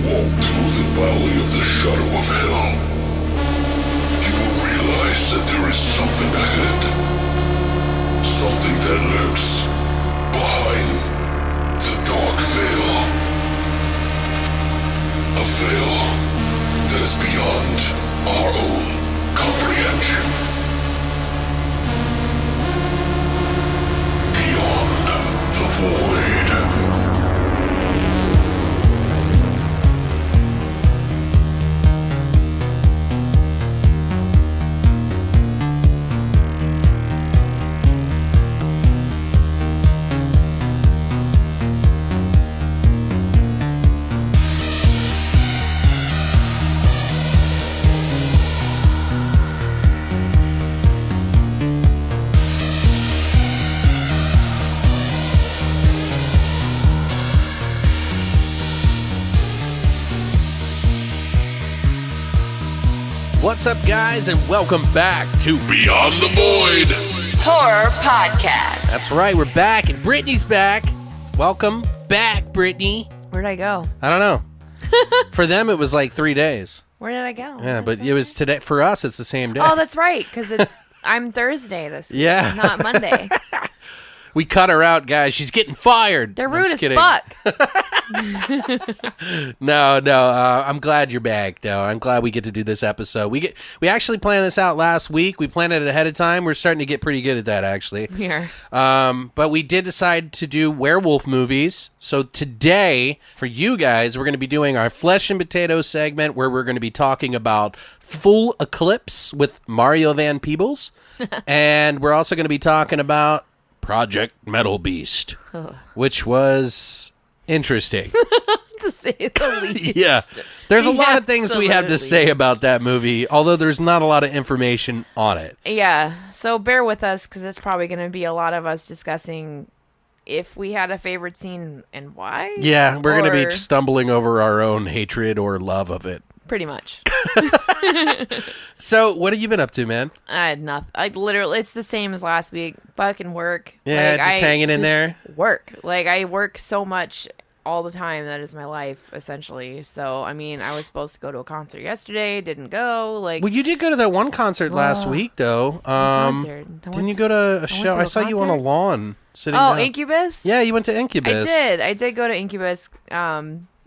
walk through the valley of the shadow of hell, you will realize that there is something ahead. Something that lurks behind the dark veil. A veil that is beyond our own comprehension. Beyond the void. What's up, guys, and welcome back to Beyond the Void Horror Podcast. That's right, we're back, and Brittany's back. Welcome back, Brittany. Where'd I go? I don't know. For them, it was like 3 days. Where did I go? Yeah, but it was today. For us, it's the same day. Oh, that's right, because I'm Thursday this week, Yeah. not Monday. We cut her out, guys. She's getting fired. They're I'm rude just as kidding. fuck. No. I'm glad you're back, though. I'm glad we get to do this episode. We actually planned this out last week. We planned it ahead of time. We're starting to get pretty good at that, actually. Here. But we did decide to do werewolf movies. So today, for you guys, we're going to be doing our flesh and potatoes segment, where we're going to be talking about Full Eclipse with Mario Van Peebles, and we're also going to be talking about Project Metal Beast, which was interesting. To say the least. Yeah. There's a lot of things we have to Absolute say least. about that movie, although there's not a lot of information on it. Yeah, so bear with us, because it's probably going to be a lot of us discussing if we had a favorite scene and why. Yeah, we're going to be Or- stumbling over our own hatred or love of it. Pretty much. So, what have you been up to, man? I had nothing. I literally, it's the same as last week. Fucking work. Yeah, just I hanging in there. Work. Like, I work so much all the time. That is my life, essentially. So, I mean, I was supposed to go to a concert yesterday. Didn't go. Like, Well, you did go to that one concert last week, though. concert? Didn't you go to a show? to I a saw you on a concert? lawn sitting Oh, down. Incubus? Yeah, you went to Incubus. I did go to Incubus.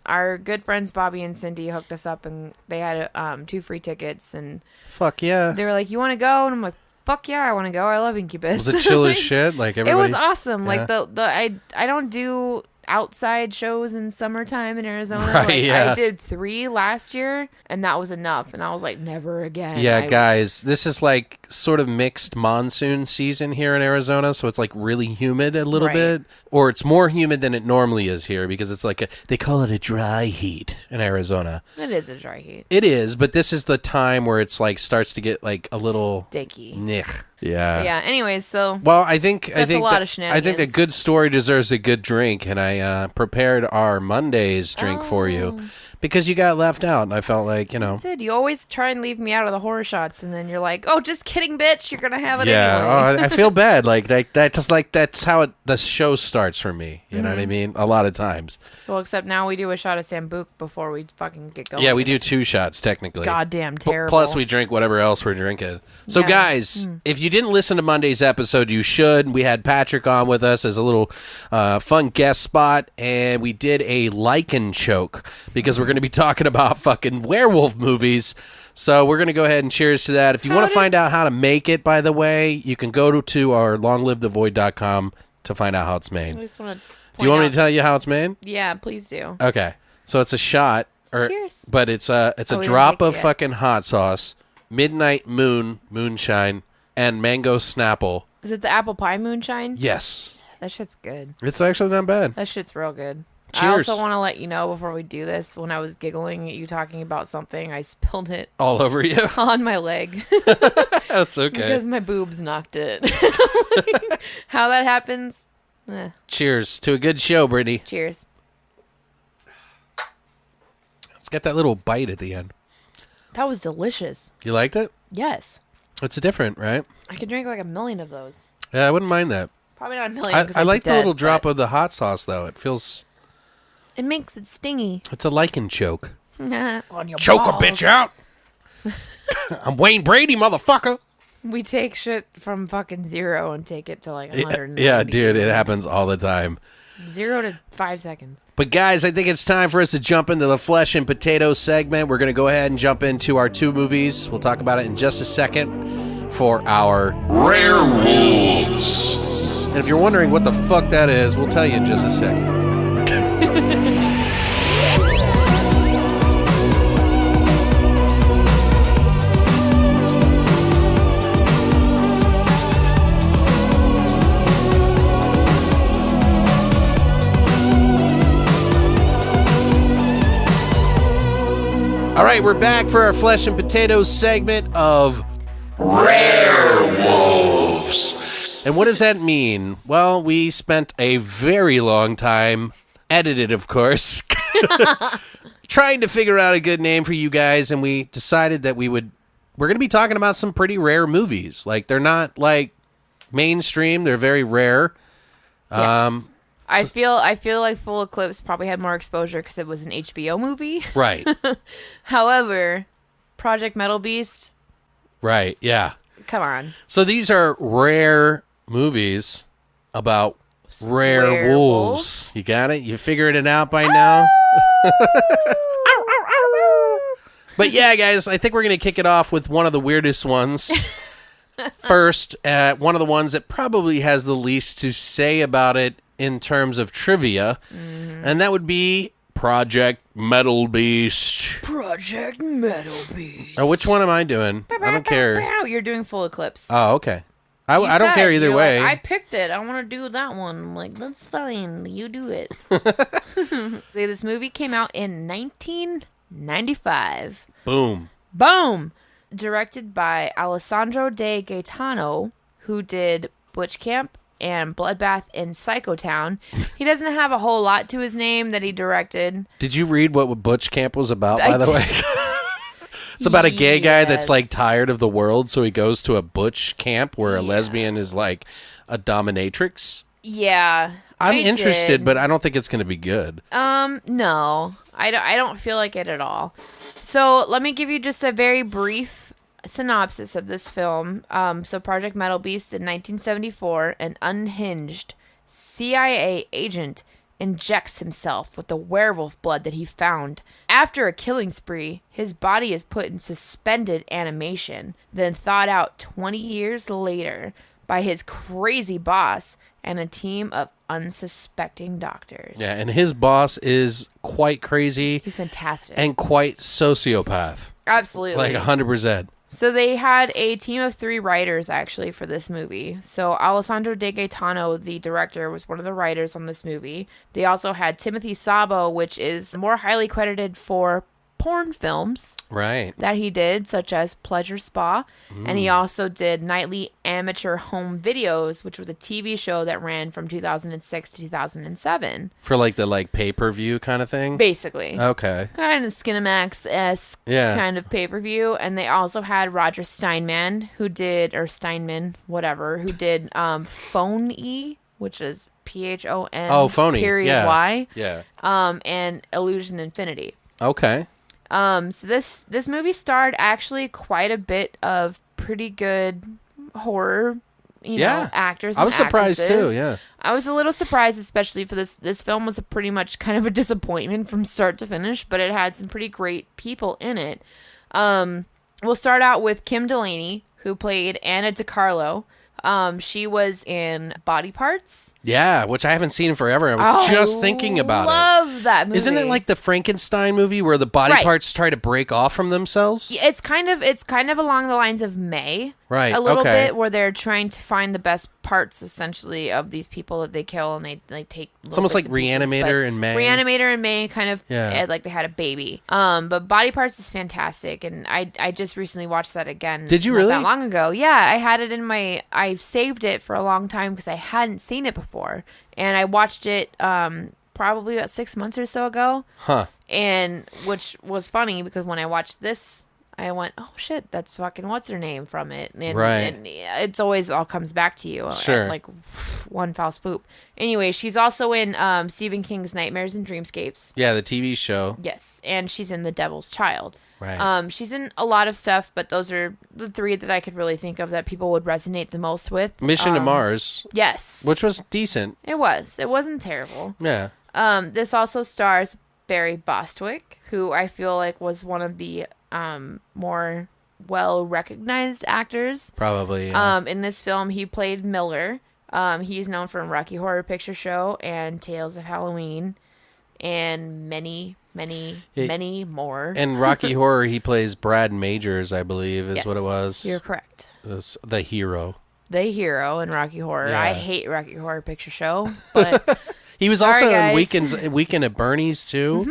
Our good friends Bobby and Cindy hooked us up, and they had 2 free tickets, and Fuck yeah. they were like, "You want to go?" And I'm like, "Fuck yeah, I want to go. I love Incubus." Was it chill as shit? Like It everybody. was awesome. Yeah. Like I don't do outside shows in summertime in Arizona. Right, Like, yeah. I did 3 last year, and that was enough. And I was like, never again. Yeah, guys, this is like sort of mixed monsoon season here in Arizona, so it's like really humid a little Right. bit, or it's more humid than it normally is here because it's like they call it a dry heat in Arizona. It is a dry heat. It is, but this is the time where it's like starts to get like a little Sticky. Nich. Yeah. Yeah. Anyways, so Well, I think That's a lot that, of I think a shenanigans. good story deserves a good drink, and I prepared our Monday's drink for you because you got left out, and I felt like that's it. You always try and leave me out of the horror shots, and then you're like, "Oh, just kidding, bitch. You're gonna have it yeah, anyway." I feel bad. Like that's how the show starts for me. You know what Mm-hmm. I mean? A lot of times. Well, except now we do a shot of Sambuc before we fucking get going. Yeah, we do 2 shots technically. Goddamn P- terrible. Plus, we drink whatever else we're drinking. So, Yeah. guys, if you didn't listen to Monday's episode, you should. We had Patrick on with us as a little fun guest spot, and we did a lichen choke because we're going to be talking about fucking werewolf movies. So we're going to go ahead and cheers to that. If you want to find out how to make it, by the way, you can go to our longlivethevoid.com to find out how it's I made. just want to. Do you want me to tell you how it's made? Yeah, please do. Okay. So it's a shot, Cheers. but it's a Oh, we didn't drop make it of yet. fucking hot sauce, midnight moonshine, and mango snapple. Is it the apple pie moonshine? Yes, That shit's good. it's actually not bad. That shit's real good. I Cheers. also want to let you know before we do this, when I was giggling at you talking about something, I spilled it All over you. on my leg That's okay. because my boobs knocked it. Like, how that happens? Cheers to a good show, Brittany. Cheers. It's got that little bite at the end. That was delicious. You liked it? Yes. It's different, right? I could drink like 1,000,000 of those. Yeah, I wouldn't mind that. Probably not 1,000,000. I 'cause like I'd be the little dead, drop but of the hot sauce, though. It feels It makes it stingy. It's a lichen choke. On your Choke balls. a bitch out. I'm Wayne Brady, motherfucker. We take shit from fucking 0 and take it to like 100. Yeah, dude, it happens all the time. 0 to 5 seconds. But guys, I think it's time for us to jump into the flesh and potatoes segment. We're going to go ahead and jump into our 2 movies. We'll talk about it in just a second for our RareWolves. And if you're wondering what the fuck that is, we'll tell you in just a second. All right, we're back for our flesh and potatoes segment of RareWolves. And what does that mean? Well, we spent a very long time, edited of course, trying to figure out a good name for you guys, and we decided that we're going to be talking about some pretty rare movies. Like, they're not like mainstream, they're very rare. Yes. I feel like Full Eclipse probably had more exposure because it was an HBO movie. Right. However, Project Metal Beast, Right, yeah. come on. So these are rare movies about rare Werewolves. wolves. You got it? You figured it out by now? But yeah, guys, I think we're going to kick it off with one of the weirdest ones. First, one of the ones that probably has the least to say about it in terms of trivia, and that would be Project Metal Beast. Project Metal Beast. Oh, which one am I doing? I don't care. You're doing Full Eclipse. Oh, okay. I You don't said, care either you're way. like, I picked it. I want to do that one. I'm like, that's fine. You do it. This movie came out in 1995. Boom. Boom! Directed by Alessandro De Gaetano, who did Butch Camp and Bloodbath in Psychotown. He doesn't have a whole lot to his name that he directed. Did you read what Butch Camp was about, I by the did. way? It's about a gay guy that's Yes. like tired of the world, so he goes to a butch camp where a lesbian is like a dominatrix. Yeah. I'm I interested, did. but I don't think it's going to be good. No. I don't feel like it at all. So let me give you just a very brief synopsis of this film. So Project Metal Beast in 1974, an unhinged CIA agent injects himself with the werewolf blood that he found. After a killing spree, his body is put in suspended animation, then thawed out 20 years later by his crazy boss and a team of unsuspecting doctors. Yeah, and his boss is quite crazy He's fantastic. and quite sociopath. Absolutely. Like 100%. So they had a team of 3 writers, actually, for this movie. So Alessandro De Gaetano, the director, was one of the writers on this movie. They also had Timothy Sabo, which is more highly credited for porn films Right. that he did, such as Pleasure Spa. And he also did Nightly Amateur Home Videos, which was a TV show that ran from 2006 to 2007. For like the pay-per-view kind of thing? Basically. Okay. Kind of Skinamax-esque kind of pay-per-view. And they also had Roger Steinman, who did Phone-E, which is Phon. Oh, Phony. Period Yeah. Y. Yeah. And Illusion Infinity. Okay. So this movie starred actually quite a bit of pretty good horror, actors. I was and surprised actresses. too, yeah. I was a little surprised, especially for this. This film was pretty much kind of a disappointment from start to finish, but it had some pretty great people in it. We'll start out with Kim Delaney, who played Anna DiCarlo. She was in Body Parts. Yeah, which I haven't seen in forever. I was just thinking about it. Love that movie. Isn't it like the Frankenstein movie where the body Right. parts try to break off from themselves? Yeah, it's kind of along the lines of May, Right, A little okay. bit, where they're trying to find the best parts, essentially, of these people that they kill, and they take. It's almost like Reanimator and May. Reanimator and May kind of, Yeah. like they had a baby. But Body Parts is fantastic, and I just recently watched that again. Did you not really? That long ago, yeah. I had it in I saved it for a long time because I hadn't seen it before, and I watched it probably about 6 months or so ago. Huh. And which was funny because when I watched this I went, oh shit, that's fucking what's her name from it, and, Right. and it's always all comes back to you, Sure. at, like one foul swoop. Anyway, she's also in Stephen King's Nightmares and Dreamscapes. Yeah, the TV show. Yes, and she's in The Devil's Child. Right. She's in a lot of stuff, but those are the three that I could really think of that people would resonate the most with. Mission to Mars, Yes, which was decent. it was. It wasn't terrible. Yeah. This also stars Barry Bostwick, who I feel like was one of the more well-recognized actors. Probably. Yeah. In this film, he played Miller. He's known from Rocky Horror Picture Show and Tales of Halloween, and many more. In Rocky Horror, he plays Brad Majors, I believe, is Yes, what it was. You're correct. The hero. The hero in Rocky Horror. Yeah. I hate Rocky Horror Picture Show, but He was Sorry, also guys. in Weekend at Bernie's, too. Mm-hmm.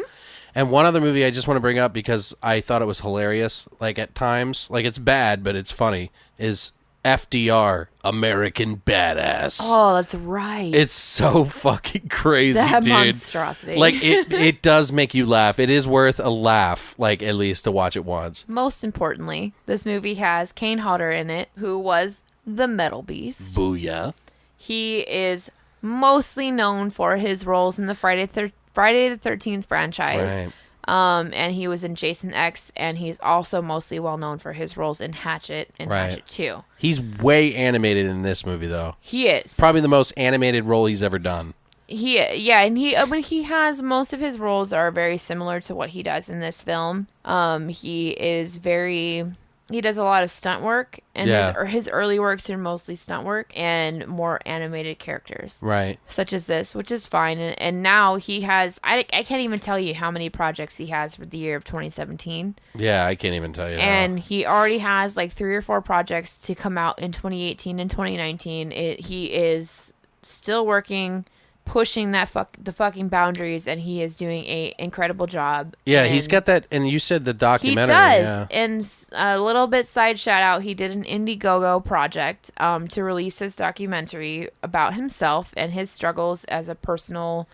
And one other movie I just want to bring up because I thought it was hilarious, like at times, like it's bad, but it's funny, is FDR, American Badass. oh, that's right. It's so fucking crazy, that dude. monstrosity. Like it does make you laugh. It is worth a laugh, like at least to watch it once. Most importantly, this movie has Kane Hodder in it, who was the Metal Beast. Booyah. He is mostly known for his roles in the Friday the 13th franchise. Right. And he was in Jason X, and he's also mostly well known for his roles in Hatchet and Right. Hatchet 2. He's way animated in this movie, though. He is. Probably the most animated role he's ever done. And when he has most of his roles are very similar to what he does in this film. He does a lot of stunt work, and his early works are mostly stunt work and more animated characters, Right. such as this, which is fine. And now he has, I can't even tell you how many projects he has for the year of 2017. Yeah, I can't even tell you. And he already has like 3 or 4 projects to come out in 2018 and 2019. He is still working, pushing the fucking boundaries, and he is doing a incredible job. Yeah, And he's got that, and you said the he documentary. does. Yeah. And a little bit side shout out, he did an Indiegogo project to release his documentary about himself and his struggles as a personal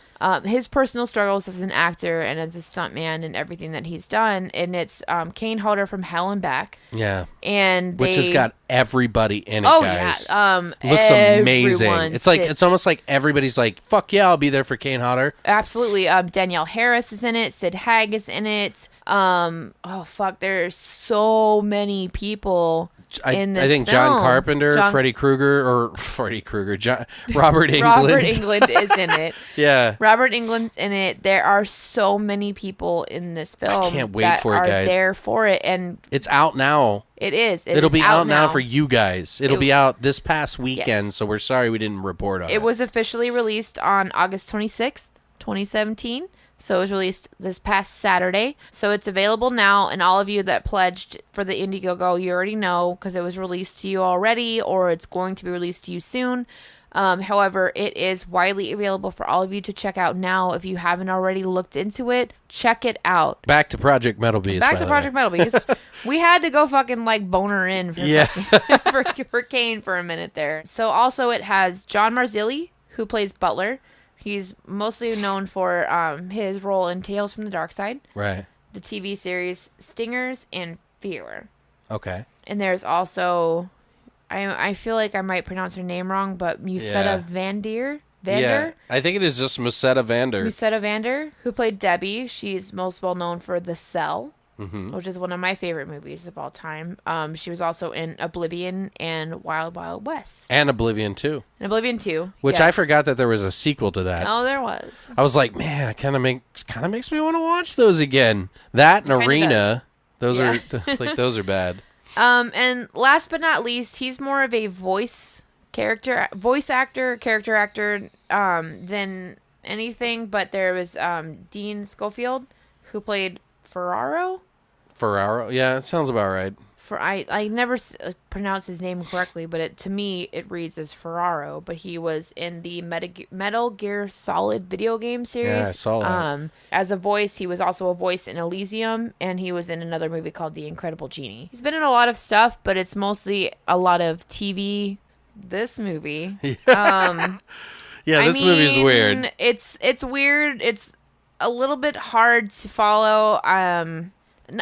struggles as an actor and as a stuntman and everything that he's done. And it's Kane Hodder from Hell and Back. Yeah. And Which has got everybody in it, oh guys. yeah, Looks amazing. everyone It's like sits- it's almost like everybody's like, "Fuck yeah, I'll be there for Kane Hodder." Absolutely. Danielle Harris is in it. Sid Haig is in it. Oh fuck, there's so many people in this I think John film. Carpenter, Freddy Krueger, Robert Englund. Robert Englund is in it. Yeah. Robert Englund's in it. There are so many people in this film. can't wait that for it, are guys. there for it, and It's out now. it is. It'll is be out now for you guys. It'll It- be out this past weekend, Yes. so we're sorry we didn't report on it. It was officially released on August 26th, 2017. So it was released this past Saturday. So it's available now. And all of you that pledged for the Indiegogo, you already know because it was released to you already, or it's going to be released to you soon. However, it is widely available for all of you to check out now. If you haven't already looked into it, check it out. Back to Project Metal Beast. Back by to the Project way. Metal Beast. We had to go fucking like boner in for, Yeah. for Kane for a minute there. So also it has John Marzilli, who plays Butler. He's mostly known for his role in Tales from the Dark Side, Right. the TV series Stingers, and Fear. Okay. And there's also, I feel like I might pronounce her name wrong, but Musetta Yeah. Vander? Yeah. I think it is just Musetta Vander. Musetta Vander, who played Debbie. She's most well known for The Cell, which is one of my favorite movies of all time. She was also in Oblivion and Wild Wild West. And Oblivion too. And Oblivion 2. Which I yes. forgot that there was a sequel to that. Oh, there was. I was like, man, it kind of makes me want to watch those again. That and It kinda Arena, those Yeah. are like those are bad. And last but not least, he's more of a voice actor, than anything. But there was Dean Schofield, who played Ferraro. Yeah, it sounds about right. I never pronounce his name correctly, but to me it reads as Ferraro. But he was in the Metal Gear Solid video game series. Yeah, I saw that. As a voice, he was also a voice in Elysium, and he was in another movie called The Incredible Genie. He's been in a lot of stuff, but it's mostly a lot of TV. This movie, Yeah, this movie's weird. It's weird. It's a little bit hard to follow.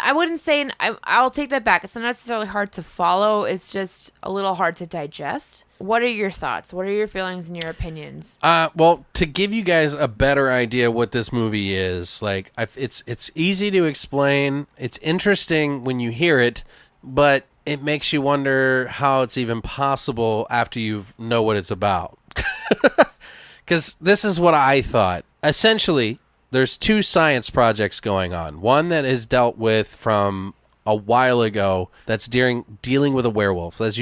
I wouldn't say, I'll take that back. It's not necessarily hard to follow. It's just a little hard to digest. What are your thoughts? What are your feelings and your opinions? Well, to give you guys a better idea what this movie is, like, it's easy to explain. It's interesting when you hear it, but it makes you wonder how it's even possible after you know what it's about. Because this is what I thought. Essentially, there's two science projects going on. One that is dealt with from a while ago that's dealing with a werewolf. As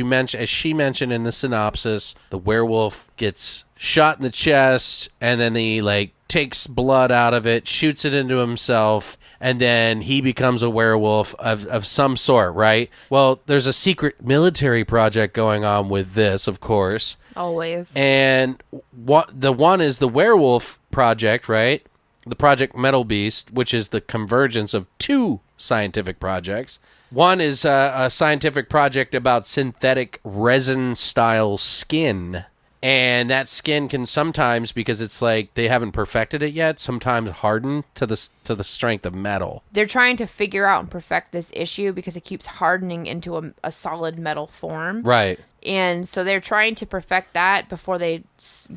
she mentioned in the synopsis, the werewolf gets shot in the chest, and then he takes blood out of it, shoots it into himself, and then he becomes a werewolf of some sort, right? Well, there's a secret military project going on with this, of course. Always. And the one is the werewolf project, right? The Project Metal Beast, which is the convergence of two scientific projects. One is a scientific project about synthetic resin-style skin. And that skin can sometimes, because it's like they haven't perfected it yet, sometimes harden to the strength of metal. They're trying to figure out and perfect this issue because it keeps hardening into a solid metal form. Right. And so they're trying to perfect that before they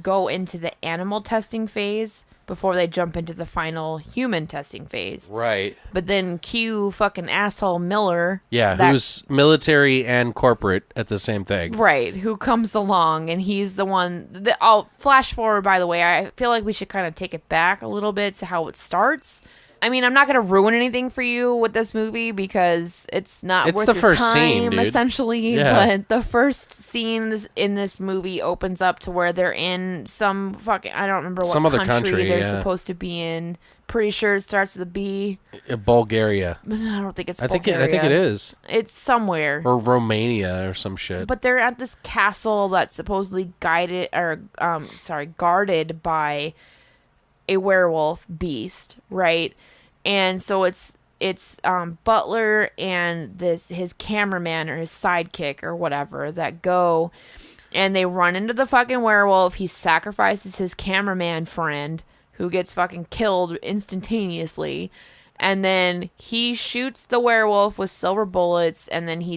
go into the animal testing phase, before they jump into the final human testing phase. Right. But then cue fucking asshole Miller. Yeah, who's military and corporate at the same thing. Right, who comes along, and he's the one... I'll flash forward, by the way. I feel like we should kind of take it back a little bit to how it starts. I mean, I'm not going to ruin anything for you with this movie because it's not worth the your first time, scene, dude. essentially. Yeah. But the first scene in this movie opens up to where they're in some fucking... I don't remember what some other country they're supposed to be in. Pretty sure it starts with a B. Bulgaria. I don't think it's I think Bulgaria. it is. It's somewhere. Or Romania or some shit. But they're at this castle that's supposedly guarded by a werewolf beast, right? And so it's Butler and his cameraman or his sidekick or whatever that go, and they run into the fucking werewolf. He sacrifices his cameraman friend, who gets fucking killed instantaneously, and then he shoots the werewolf with silver bullets, and then he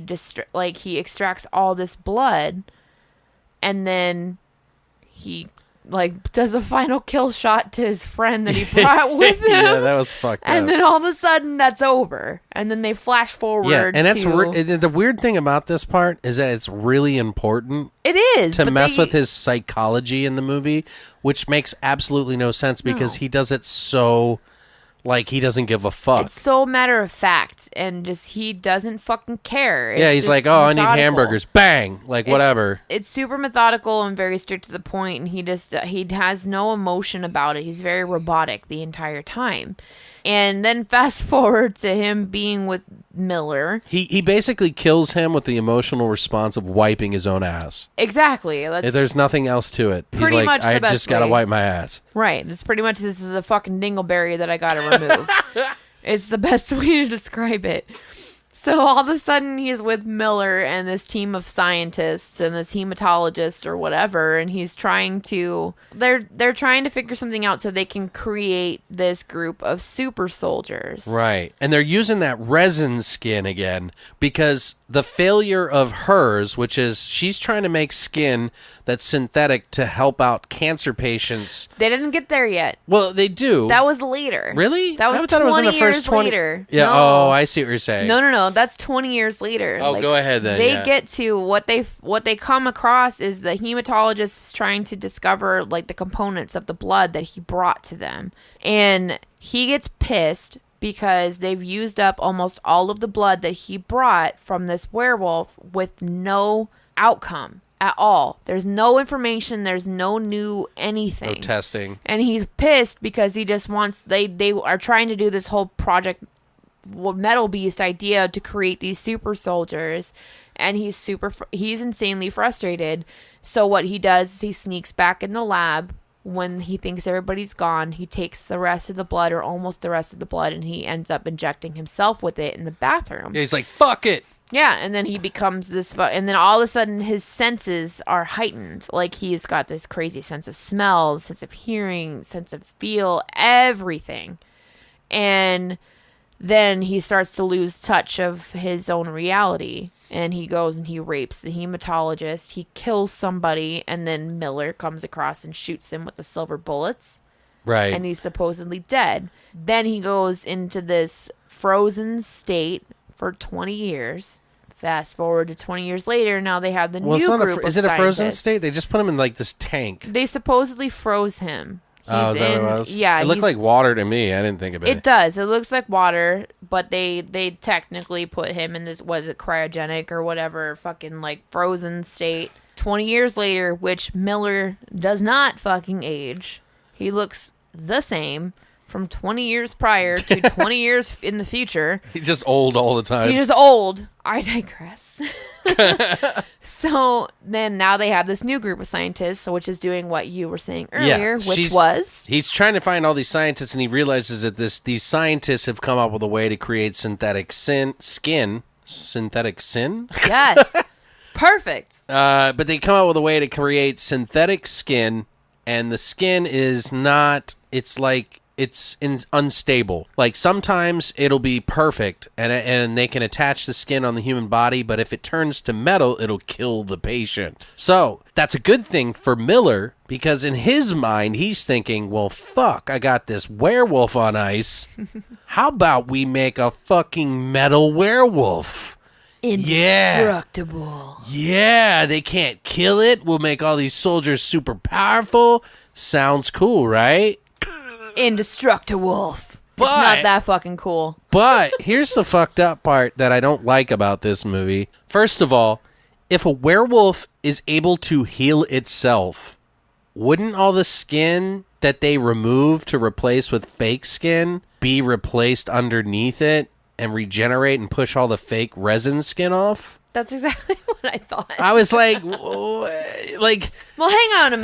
extracts all this blood, and then he does a final kill shot to his friend that he brought with him. Yeah, that was fucked up. And then all of a sudden, that's over. And then they flash forward. Yeah, and that's the weird thing about this part is that it's really important. It is to mess with his psychology in the movie, which makes absolutely no sense because he does it so. Like, he doesn't give a fuck. It's so matter of fact, and just he doesn't fucking care. He's like, oh, methodical. I need hamburgers. Bang! Whatever. It's super methodical and very straight to the point, and he has no emotion about it. He's very robotic the entire time. And then fast forward to him being with Miller. He basically kills him with the emotional response of wiping his own ass. Exactly. There's nothing else to it. He's like, much I just got to wipe my ass. Right. It's pretty much, this is a fucking dingleberry that I got to remove. It's the best way to describe it. So all of a sudden he's with Miller and this team of scientists and this hematologist or whatever, and he's trying to they're trying to figure something out so they can create this group of super soldiers. Right. And they're using that resin skin again because the failure of hers, which is she's trying to make skin that's synthetic to help out cancer patients. They didn't get there yet. Well, they do. That was later. Really? That was I thought 20 it was in the years first 20 later. Yeah. No. Oh, I see what you're saying. No. That's 20 years later. Oh, go ahead then. They get to what they come across is the hematologist is trying to discover the components of the blood that he brought to them, and he gets pissed because they've used up almost all of the blood that he brought from this werewolf with no outcome at all. There's no information. There's no new anything. No testing. And he's pissed because he just wants... They are trying to do this whole Project Metal Beast idea to create these super soldiers. And he's insanely frustrated. So what he does is he sneaks back in the lab. When he thinks everybody's gone, he takes the rest of the blood, or almost the rest of the blood, and he ends up injecting himself with it in the bathroom. Yeah, he's like, fuck it. Yeah, and then he becomes this... and then all of a sudden, his senses are heightened. Like, he's got this crazy sense of smell, sense of hearing, sense of feel, everything. And then he starts to lose touch of his own reality. And he goes and he rapes the hematologist. He kills somebody, and then Miller comes across and shoots him with the silver bullets. Right. And he's supposedly dead. Then he goes into this frozen state for 20 years. Fast forward to 20 years later, now they have the new group of Is it a frozen scientists. state? They just put him in like this tank. They supposedly froze him. Is that what it was? Yeah. It looked like water to me. I didn't think of it. It does. It looks like water, but they technically put him in this, what is it, cryogenic or whatever, fucking like frozen state. 20 years later, which Miller does not fucking age. He looks the same from 20 years prior to 20 years in the future. He's just old all the time. He's just old. I digress. So then now they have this new group of scientists, which is doing what you were saying earlier, He's trying to find all these scientists, and he realizes that these scientists have come up with a way to create synthetic skin. Synthetic sin? Yes. Perfect. But they come up with a way to create synthetic skin, and the skin is not, it's unstable. Like sometimes it'll be perfect and they can attach the skin on the human body, but if it turns to metal, it'll kill the patient. So that's a good thing for Miller, because in his mind, he's thinking, well, fuck, I got this werewolf on ice. How about we make a fucking metal werewolf? Indestructible. Yeah, they can't kill it. We'll make all these soldiers super powerful. Sounds cool, right? Indestructible. It's But- not that fucking cool. But here's the fucked up part that I don't like about this movie. First of all, if a werewolf is able to heal itself, wouldn't all the skin that they remove to replace with fake skin be replaced underneath it and regenerate and push all the fake resin skin off? That's exactly what I thought. I was like, Well, hang on a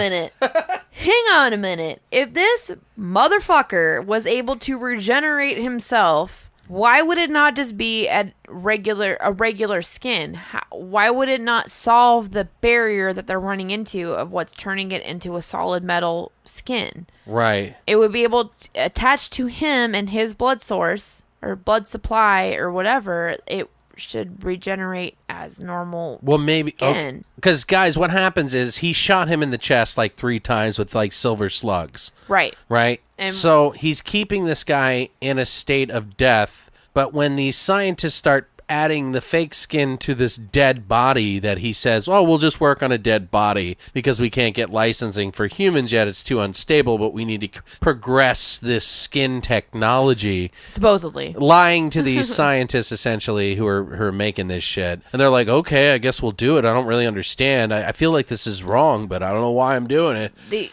minute. If this motherfucker was able to regenerate himself, why would it not just be a regular skin? Why would it not solve the barrier that they're running into of what's turning it into a solid metal skin? right. It would be able to attach to him and his blood source or blood supply or whatever. It should regenerate as normal. Well, maybe skin. because guys, what happens is he shot him in the chest like 3 times with like silver slugs. Right. And So he's keeping this guy in a state of death. But when these scientists start adding the fake skin to this dead body that he says, oh, we'll just work on a dead body because we can't get licensing for humans yet. It's too unstable, but we need to progress this skin technology. supposedly. Lying to these scientists, essentially, who are making this shit. And they're like, okay, I guess we'll do it. I don't really understand. I feel like this is wrong, but I don't know why I'm doing it. They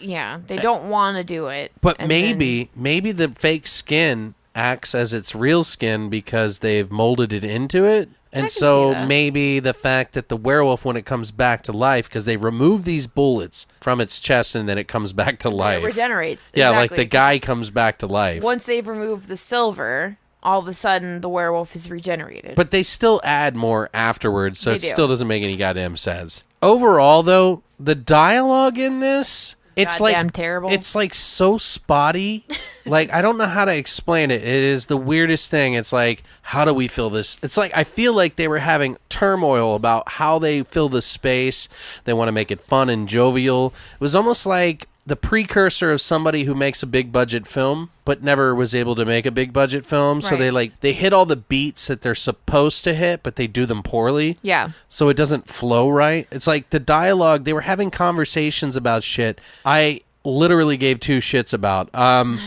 don't want to do it. But And maybe the fake skin acts as its real skin because they've molded it into it. And can see so that. maybe the fact that the werewolf, when it comes back to life, because they remove these bullets from its chest and then it comes back to then life. it regenerates. Yeah, like Exactly. the guy comes back to life. Once they've removed the silver, all of a sudden the werewolf is regenerated. But they still add more afterwards, so They it do. still doesn't make any goddamn sense. Overall, though, the dialogue in this, it's Goddamn like terrible. It's like so spotty. Like, I don't know how to explain it. It is the weirdest thing. It's like, how do we fill this? It's like, I feel like they were having turmoil about how they fill the space. They want to make it fun and jovial. It was almost like the precursor of somebody who makes a big budget film but never was able to make a big budget film. So Right. they hit all the beats that they're supposed to hit, but they do them poorly. Yeah. So it doesn't flow right. It's like the dialogue, they were having conversations about shit I literally gave 2 shits about. Probably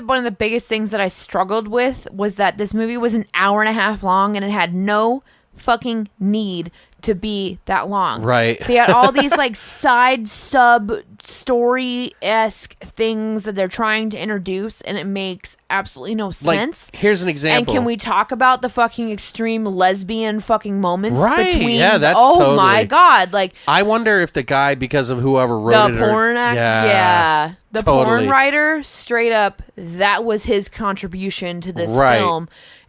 one of the biggest things that I struggled with was that this movie was an hour and a half long and it had no fucking need to be that long. Right. They had all these like side sub story-esque things that they're trying to introduce and it makes absolutely no sense. Like, here's an And example. can we talk about the fucking extreme lesbian fucking moments Right, between yeah, that's oh my totally- god, like I wonder if the guy, because of whoever wrote the it, porn yeah, the totally. porn writer, straight up, that was his contribution to this Right. film.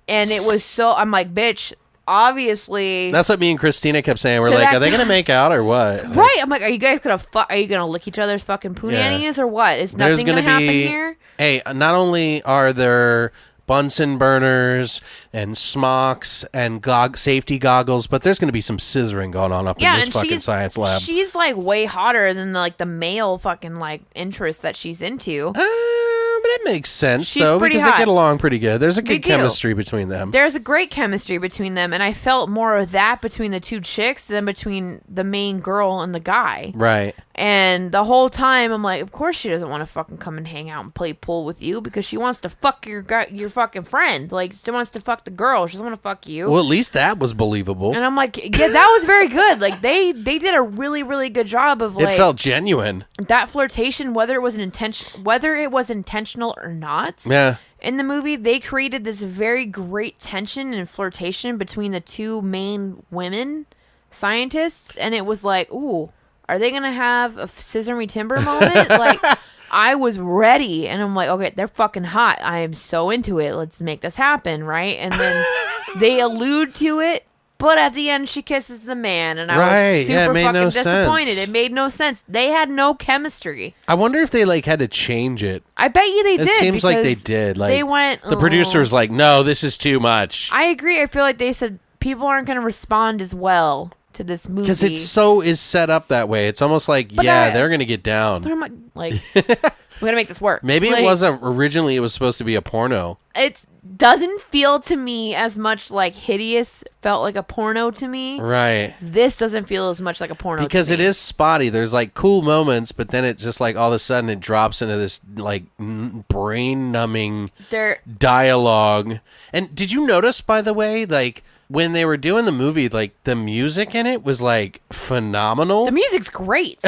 And it was so, I'm like, bitch, obviously. That's what me and Christina kept saying. We're To like, that are they guy- gonna make out or what? Like, Right, I'm like, are you guys gonna are you gonna lick each other's fucking Yeah. punanies or what? Is there's nothing gonna happen be, here? Hey, not only are there Bunsen burners and smocks and safety goggles, but there's going to be some scissoring going on up in this fucking science lab. She's like way hotter than the male fucking like interest that she's into. But it makes sense, She's though, pretty because hot. they get along pretty good. There's a They good do. chemistry between them. There's a great chemistry between them, and I felt more of that between the two chicks than between the main girl and the guy. Right. And the whole time, I'm like, of course she doesn't want to fucking come and hang out and play pool with you because she wants to fuck your fucking friend. Like, she wants to fuck the girl. She doesn't want to fuck you. Well, at least that was believable. And I'm like, yeah, that was very good. Like, they did a really, really good job of, like... It felt genuine. That flirtation, whether it was intentional or not. Yeah. In the movie, they created this very great tension and flirtation between the two main women scientists, and it was like, ooh, are they gonna have a scissor me timber moment? Like, I was ready, and I'm like, okay, they're fucking hot. I am so into it. Let's make this happen, right? And then they allude to it, but at the end, she kisses the man, and I was super fucking disappointed. It made no sense. They had no chemistry. I wonder if they like had to change it. I bet you they did. It seems like they did. Like, they went. The producer's like, no, this is too much. I agree. I feel like they said people aren't going to respond as well to this movie Because it so is set up that way. It's almost like, they're going to get down. But I'm like we got to make this work. Maybe like, it wasn't originally. It was supposed to be a porno. It doesn't feel to me as much like Hideous felt like a porno to me. Right. This doesn't feel as much like a porno because to me. it is spotty. There's like cool moments, but then it just like all of a sudden it drops into this like brain numbing dialogue. And did you notice, by the way, like when they were doing the movie, like the music in it was like phenomenal. The music's great.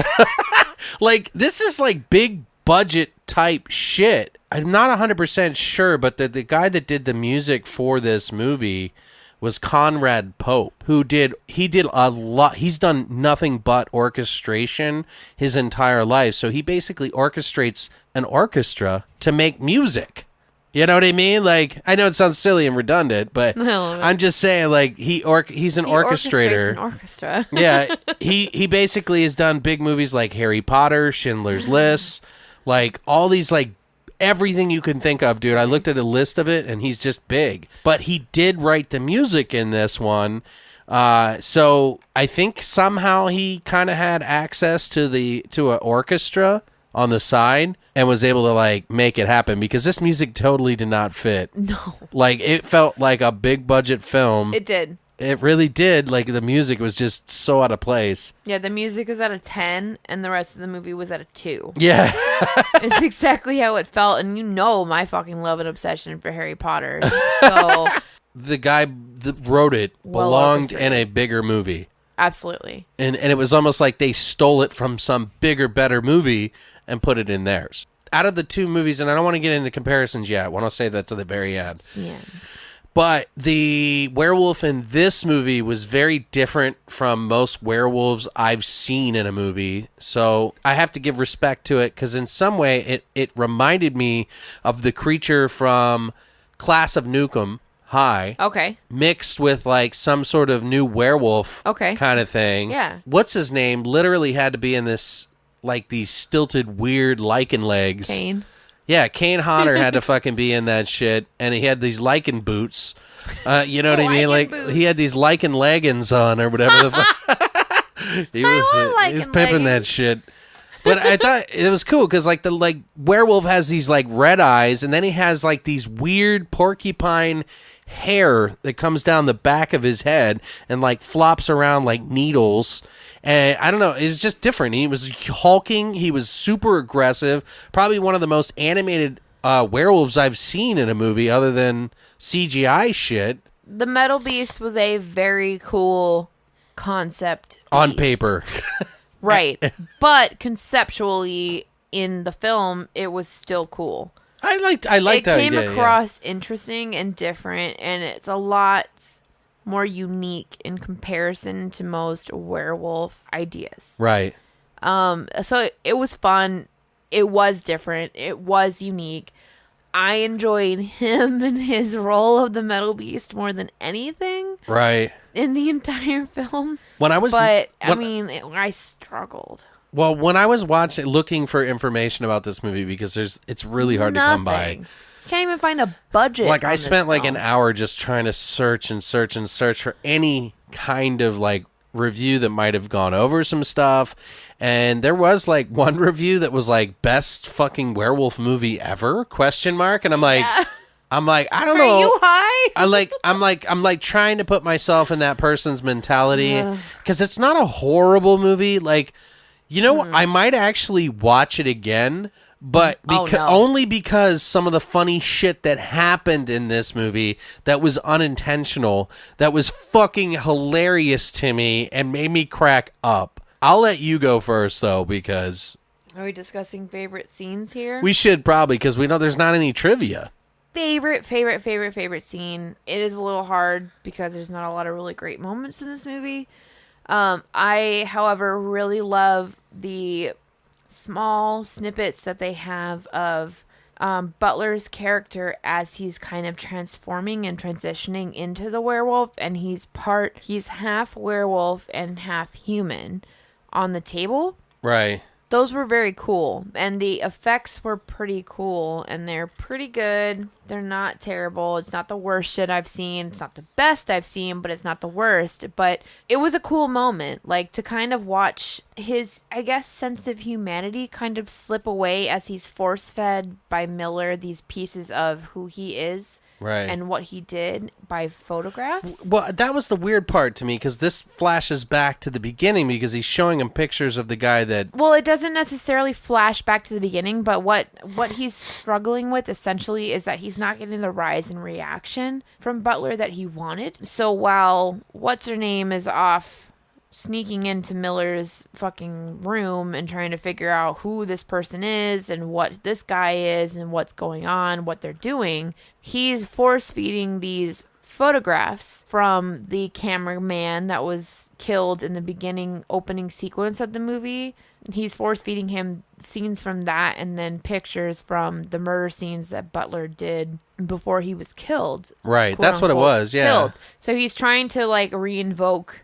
Like this is like big budget type shit. I'm not 100% sure, but the guy that did the music for this movie was Conrad Pope, he did a lot. He's done nothing but orchestration his entire life. So he basically orchestrates an orchestra to make music. You know what I mean? Like, I know it sounds silly and redundant, but I'm just saying, like, he's an orchestrator. An orchestra. Yeah, he basically has done big movies like Harry Potter, Schindler's List, like all these like everything you can think of, dude. I looked at a list of it, and he's just big. But he did write the music in this one, so I think somehow he kind of had access to an orchestra on the side and was able to like make it happen, because this music totally did not fit. No. Like, it felt like a big budget film. It did. It really did. Like, the music was just so out of place. Yeah, the music was at a 10 and the rest of the movie was at a 2. Yeah. It's exactly how it felt, and you know my fucking love and obsession for Harry Potter. So the guy that wrote it belonged in a bigger movie. Absolutely. And it was almost like they stole it from some bigger, better movie and put it in theirs. Out of the two movies, and I don't want to get into comparisons yet. I want to say that to the very end. Yeah. But the werewolf in this movie was very different from most werewolves I've seen in a movie. So I have to give respect to it, because in some way it reminded me of the creature from Class of Nukem High. Okay. Mixed with like some sort of new werewolf kind of thing. Yeah. What's his name literally had to be in this, like these stilted weird lichen legs. Kane. Yeah, Kane Hodder had to fucking be in that shit, and he had these lichen boots. You know what I mean? Like, boots. he had these lichen leggings on or whatever the fuck. He was pimping that shit. But I thought it was cool because like the werewolf has these like red eyes, and then he has like these weird porcupine hair that comes down the back of his head and like flops around like needles. And I don't know, it was just different. He was hulking. He was super aggressive. Probably one of the most animated werewolves I've seen in a movie, other than CGI shit. The Metal Beast was a very cool concept On beast. paper. Right. But conceptually in the film, it was still cool. I liked it how he came did, across interesting and different, and it's a lot more unique in comparison to most werewolf ideas. Right. So it was fun. It was different. It was unique. I enjoyed him and his role of the Metal Beast more than anything. Right. In the entire film. When I was, I struggled. Well, when I was looking for information about this movie, because it's really hard to come by. Can't even find a budget. Like, I spent like an hour just trying to search for any kind of like review that might have gone over some stuff. And there was like one review that was like best fucking werewolf movie ever ? And I'm like, I don't know. Are you high? I'm like trying to put myself in that person's mentality, because it's not a horrible movie. Like, I might actually watch it again, but only because some of the funny shit that happened in this movie that was unintentional, that was fucking hilarious to me and made me crack up. I'll let you go first, though, because... Are we discussing favorite scenes here? We should probably, because we know there's not any trivia. Favorite scene. It is a little hard because there's not a lot of really great moments in this movie. I, however, really love the small snippets that they have of Butler's character as he's kind of transforming and transitioning into the werewolf, and he's half werewolf and half human on the table. Right. Those were very cool, and the effects were pretty cool, and they're pretty good. They're not terrible. It's not the worst shit I've seen. It's not the best I've seen, but it's not the worst. But it was a cool moment, like, to kind of watch his, I guess, sense of humanity kind of slip away as he's force-fed by Miller these pieces of who he is. Right. And what he did by photographs. Well, that was the weird part to me, because this flashes back to the beginning, because he's showing him pictures of the guy that... Well, it doesn't necessarily flash back to the beginning, but what he's struggling with essentially is that he's not getting the rise in reaction from Butler that he wanted. So while what's-her-name is off sneaking into Miller's fucking room and trying to figure out who this person is and what this guy is and what's going on, what they're doing, he's force-feeding these photographs from the cameraman that was killed in the opening sequence of the movie. He's force-feeding him scenes from that and then pictures from the murder scenes that Butler did before he was killed. Right, that's what it was, yeah. Killed. So he's trying to, like, reinvoke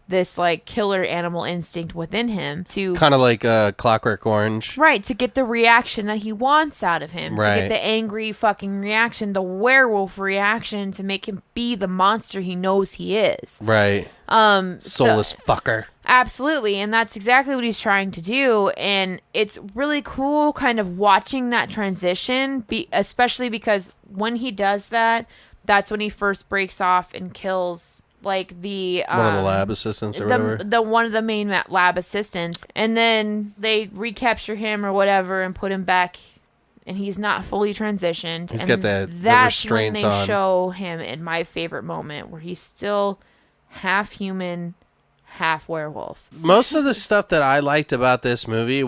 this, like, killer animal instinct within him to... Kind of like Clockwork Orange. Right, to get the reaction that he wants out of him. Right. To get the angry fucking reaction, the werewolf reaction, to make him be the monster he knows he is. Right. Soulless fucker. Absolutely, and that's exactly what he's trying to do, and it's really cool kind of watching that transition, especially because when he does that, that's when he first breaks off and kills... like the one of the lab assistants or whatever. The one of the main lab assistants, and then they recapture him or whatever and put him back, and he's not fully transitioned. He's and got the restraints when they on. show him in my favorite moment where he's still half human, half werewolf. Most of the stuff that I liked about this movie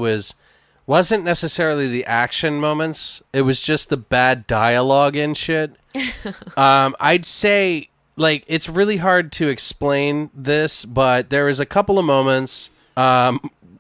wasn't necessarily the action moments. It was just the bad dialogue and shit. I'd say... like, it's really hard to explain this, but there is a couple of moments,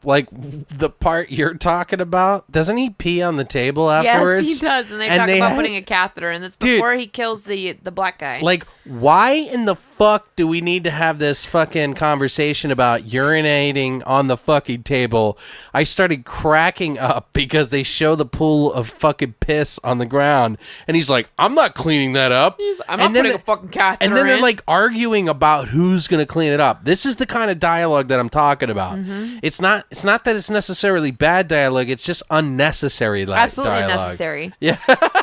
like the part you're talking about. Doesn't he pee on the table afterwards? Yes, he does, and they talk about putting a catheter, and that's before he kills the black guy. Like, why in the fuck do we need to have this fucking conversation about urinating on the fucking table? I started cracking up because they show the pool of fucking piss on the ground, and he's like, I'm not cleaning that up. I'm not putting a fucking catheter in. And then they're like arguing about who's going to clean it up. This is the kind of dialogue that I'm talking about. Mm-hmm. It's not that it's necessarily bad dialogue, it's just unnecessary dialogue. Absolutely necessary. Yeah.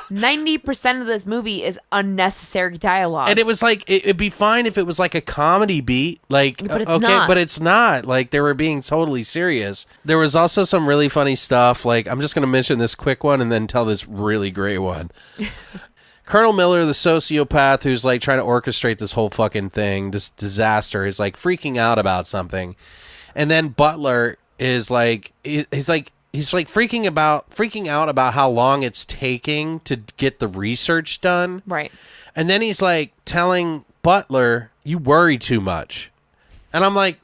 90% of this movie is unnecessary dialogue. And it was like, it'd be fine if it was like a comedy beat. Like, but it's okay, not. But it's not. Like, they were being totally serious. There was also some really funny stuff. Like, I'm just going to mention this quick one and then tell this really great one. Colonel Miller, the sociopath who's like trying to orchestrate this whole fucking thing, this disaster, is like freaking out about something. And then Butler is like, he's freaking out about how long it's taking to get the research done. Right. And then he's like telling Butler, you worry too much. And I'm like,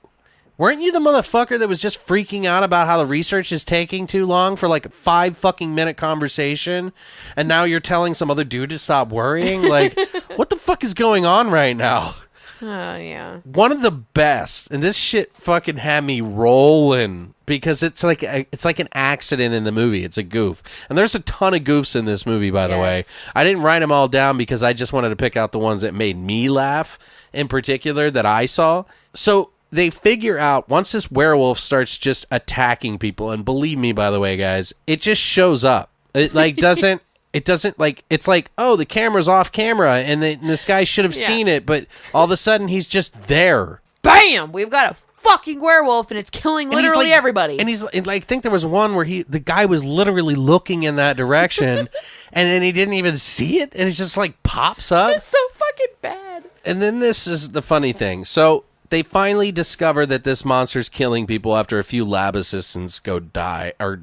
weren't you the motherfucker that was just freaking out about how the research is taking too long for like a 5 fucking minute conversation? And now you're telling some other dude to stop worrying? Like, what the fuck is going on right now? Oh, yeah. One of the best, and this shit fucking had me rolling because it's like an accident in the movie. It's a goof. And there's a ton of goofs in this movie, by the way. I didn't write them all down because I just wanted to pick out the ones that made me laugh in particular that I saw. So they figure out once this werewolf starts just attacking people, and believe me, by the way, guys, it just shows up. It like doesn't. It doesn't like, it's like, oh, the camera's off camera and this guy should have seen it, but all of a sudden he's just there. Bam! We've got a fucking werewolf and it's killing literally everybody. And he's like, I think there was one where the guy was literally looking in that direction and then he didn't even see it and it just like pops up. It's so fucking bad. And then this is the funny thing. So they finally discover that this monster's killing people after a few lab assistants go die, or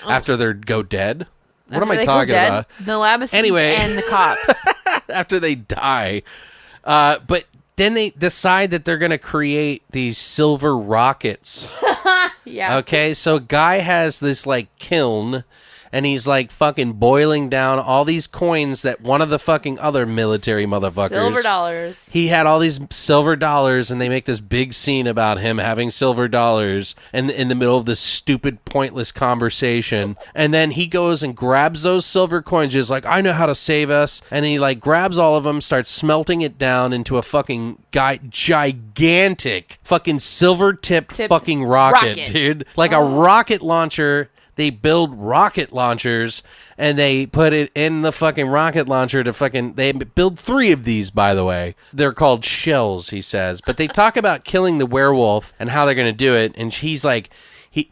after they go dead. What am I talking about? The lab assistants and the cops. After they die. But then they decide that they're going to create these silver rockets. Yeah. Okay, so Guy has this, like, kiln, and he's, like, fucking boiling down all these coins that one of the fucking other military motherfuckers... Silver dollars. He had all these silver dollars, and they make this big scene about him having silver dollars in the middle of this stupid, pointless conversation. And then he goes and grabs those silver coins, just like, I know how to save us. And he, like, grabs all of them, starts smelting it down into a fucking gigantic fucking silver-tipped fucking rocket, dude. Like a rocket launcher. They build rocket launchers and they put it in the fucking rocket launcher they build 3 of these, by the way. They're called shells, he says. But they talk about killing the werewolf and how they're going to do it. And he's like,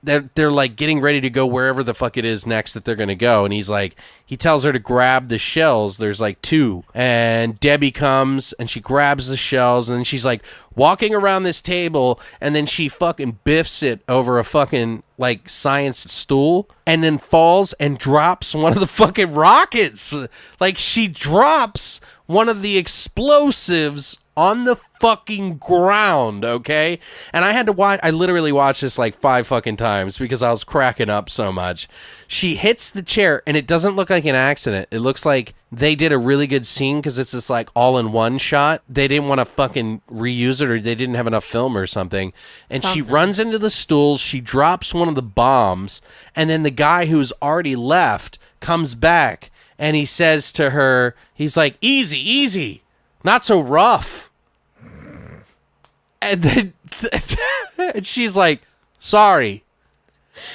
they're like getting ready to go wherever the fuck it is next that they're going to go. And he's like, he tells her to grab the shells. There's like 2. And Debbie comes and she grabs the shells and then she's like walking around this table and then she fucking biffs it over a fucking like science stool and then falls and drops one of the fucking rockets. Like she drops one of the explosives on the fucking ground, okay? And I literally watched this like 5 fucking times because I was cracking up so much. She hits the chair and it doesn't look like an accident. It looks like they did a really good scene because it's this like all-in-one shot. They didn't want to fucking reuse it or they didn't have enough film or something. And she runs into the stools, she drops one of the bombs, and then the guy who's already left comes back and he says to her, he's like, easy, easy. Not so rough. And then she's like, sorry.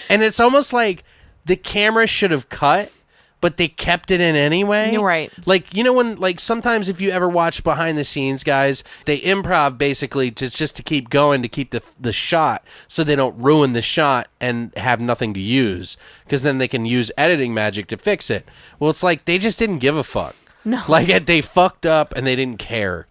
And it's almost like the camera should have cut, but they kept it in anyway. You're right. Like, you know when, like, sometimes if you ever watch behind the scenes, guys, they improv basically just to keep going, to keep the shot so they don't ruin the shot and have nothing to use. Because then they can use editing magic to fix it. Well, it's like they just didn't give a fuck. No. Like, they fucked up and they didn't care.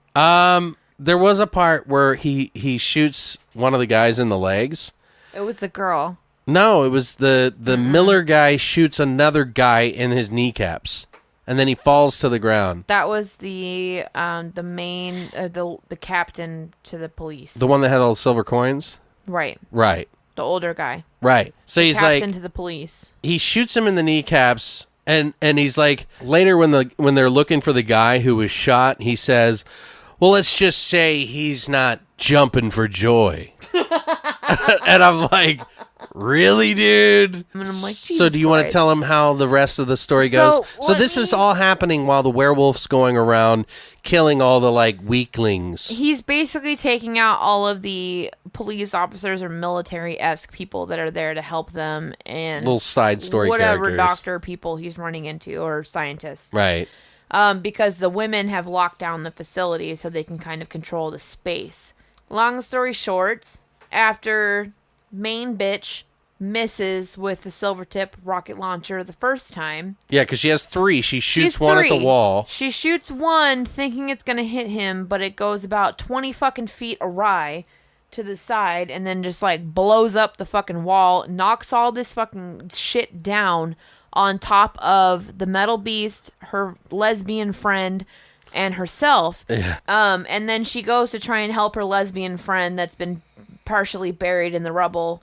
There was a part where he shoots one of the guys in the legs. It was the girl. No, it was the Miller guy shoots another guy in his kneecaps, and then he falls to the ground. That was the main, the captain to the police. The one that had all the silver coins? Right. Right. The older guy. Right. So he's like... Captain to the police. He shoots him in the kneecaps... And he's like, later when they're looking for the guy who was shot, he says, well, let's just say he's not jumping for joy. And I'm like, really, dude? And I'm like, so do you want to tell him how the rest of the story goes? So this is all happening while the werewolf's going around killing all the, like, weaklings. He's basically taking out all of the police officers or military-esque people that are there to help them and little side story whatever characters. Doctor people he's running into or scientists. Right. Because the women have locked down the facility so they can kind of control the space. Long story short, after main bitch misses with the silver tip rocket launcher the first time. Yeah, because she has 3. She shoots one at the wall. She shoots one thinking it's going to hit him, but it goes about 20 fucking feet awry to the side and then just like blows up the fucking wall, knocks all this fucking shit down on top of the metal beast, her lesbian friend, and herself. Yeah. And then she goes to try and help her lesbian friend that's been partially buried in the rubble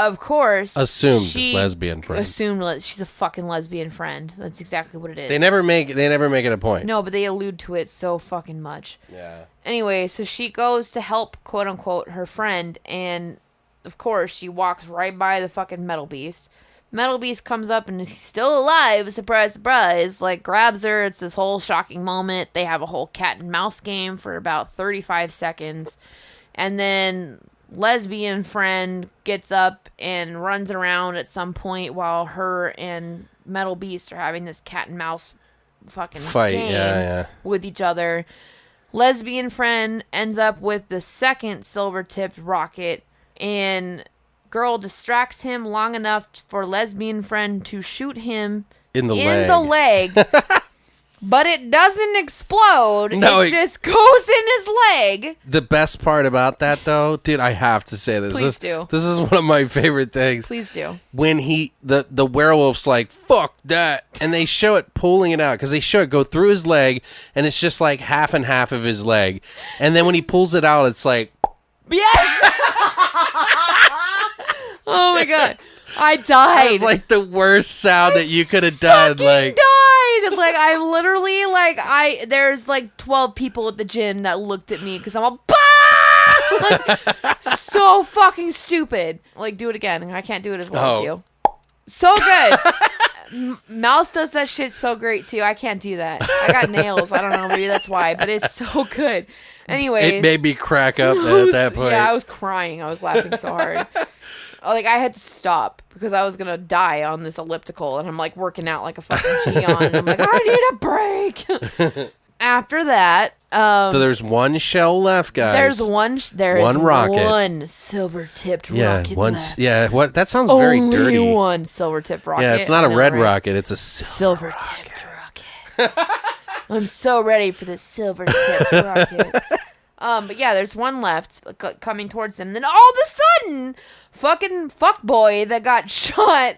of course, Assumed lesbian friend. She's a fucking lesbian friend. That's exactly what it is. They never make it a point. No, but they allude to it so fucking much. Yeah. Anyway, so she goes to help, quote unquote, her friend, and of course she walks right by the fucking metal beast. Metal beast comes up and he's still alive. Surprise, surprise! Like grabs her. It's this whole shocking moment. They have a whole cat and mouse game for about 35 seconds, and then lesbian friend gets up and runs around at some point while her and Metal Beast are having this cat and mouse fucking fight game with each other. Lesbian friend ends up with the second silver-tipped rocket, and girl distracts him long enough for lesbian friend to shoot him in the leg. But it doesn't explode. No, it just goes in his leg. The best part about that, though, dude, I have to say this. Please do. This is one of my favorite things. Please do. When the werewolf's like, fuck that. And they show it pulling it out because they show it go through his leg and it's just like half and half of his leg. And then when he pulls it out, it's like, yes! Oh my God. I died. It's like the worst sound that you could have done. Like, died. Like I literally there's like 12 people at the gym that looked at me because I'm a like, so fucking stupid. Like do it again. I can't do it as well as you. So good. Mouse does that shit so great too. I can't do that. I got nails. I don't know, maybe that's why, but it's so good. Anyway, it made me crack up at that point. Yeah, I was crying. I was laughing so hard. Like, I had to stop because I was going to die on this elliptical, and I'm, like, working out like a fucking Gion, and I'm like, I need a break! After that... so there's one shell left, guys. There's one rocket. One silver-tipped rocket left. Yeah, what? That sounds very dirty. Only one silver-tipped rocket. Yeah, it's not a red rocket, it's a silver-tipped rocket. I'm so ready for this silver-tipped rocket. But yeah, there's one left coming towards him. Then all of a sudden, fucking fuckboy that got shot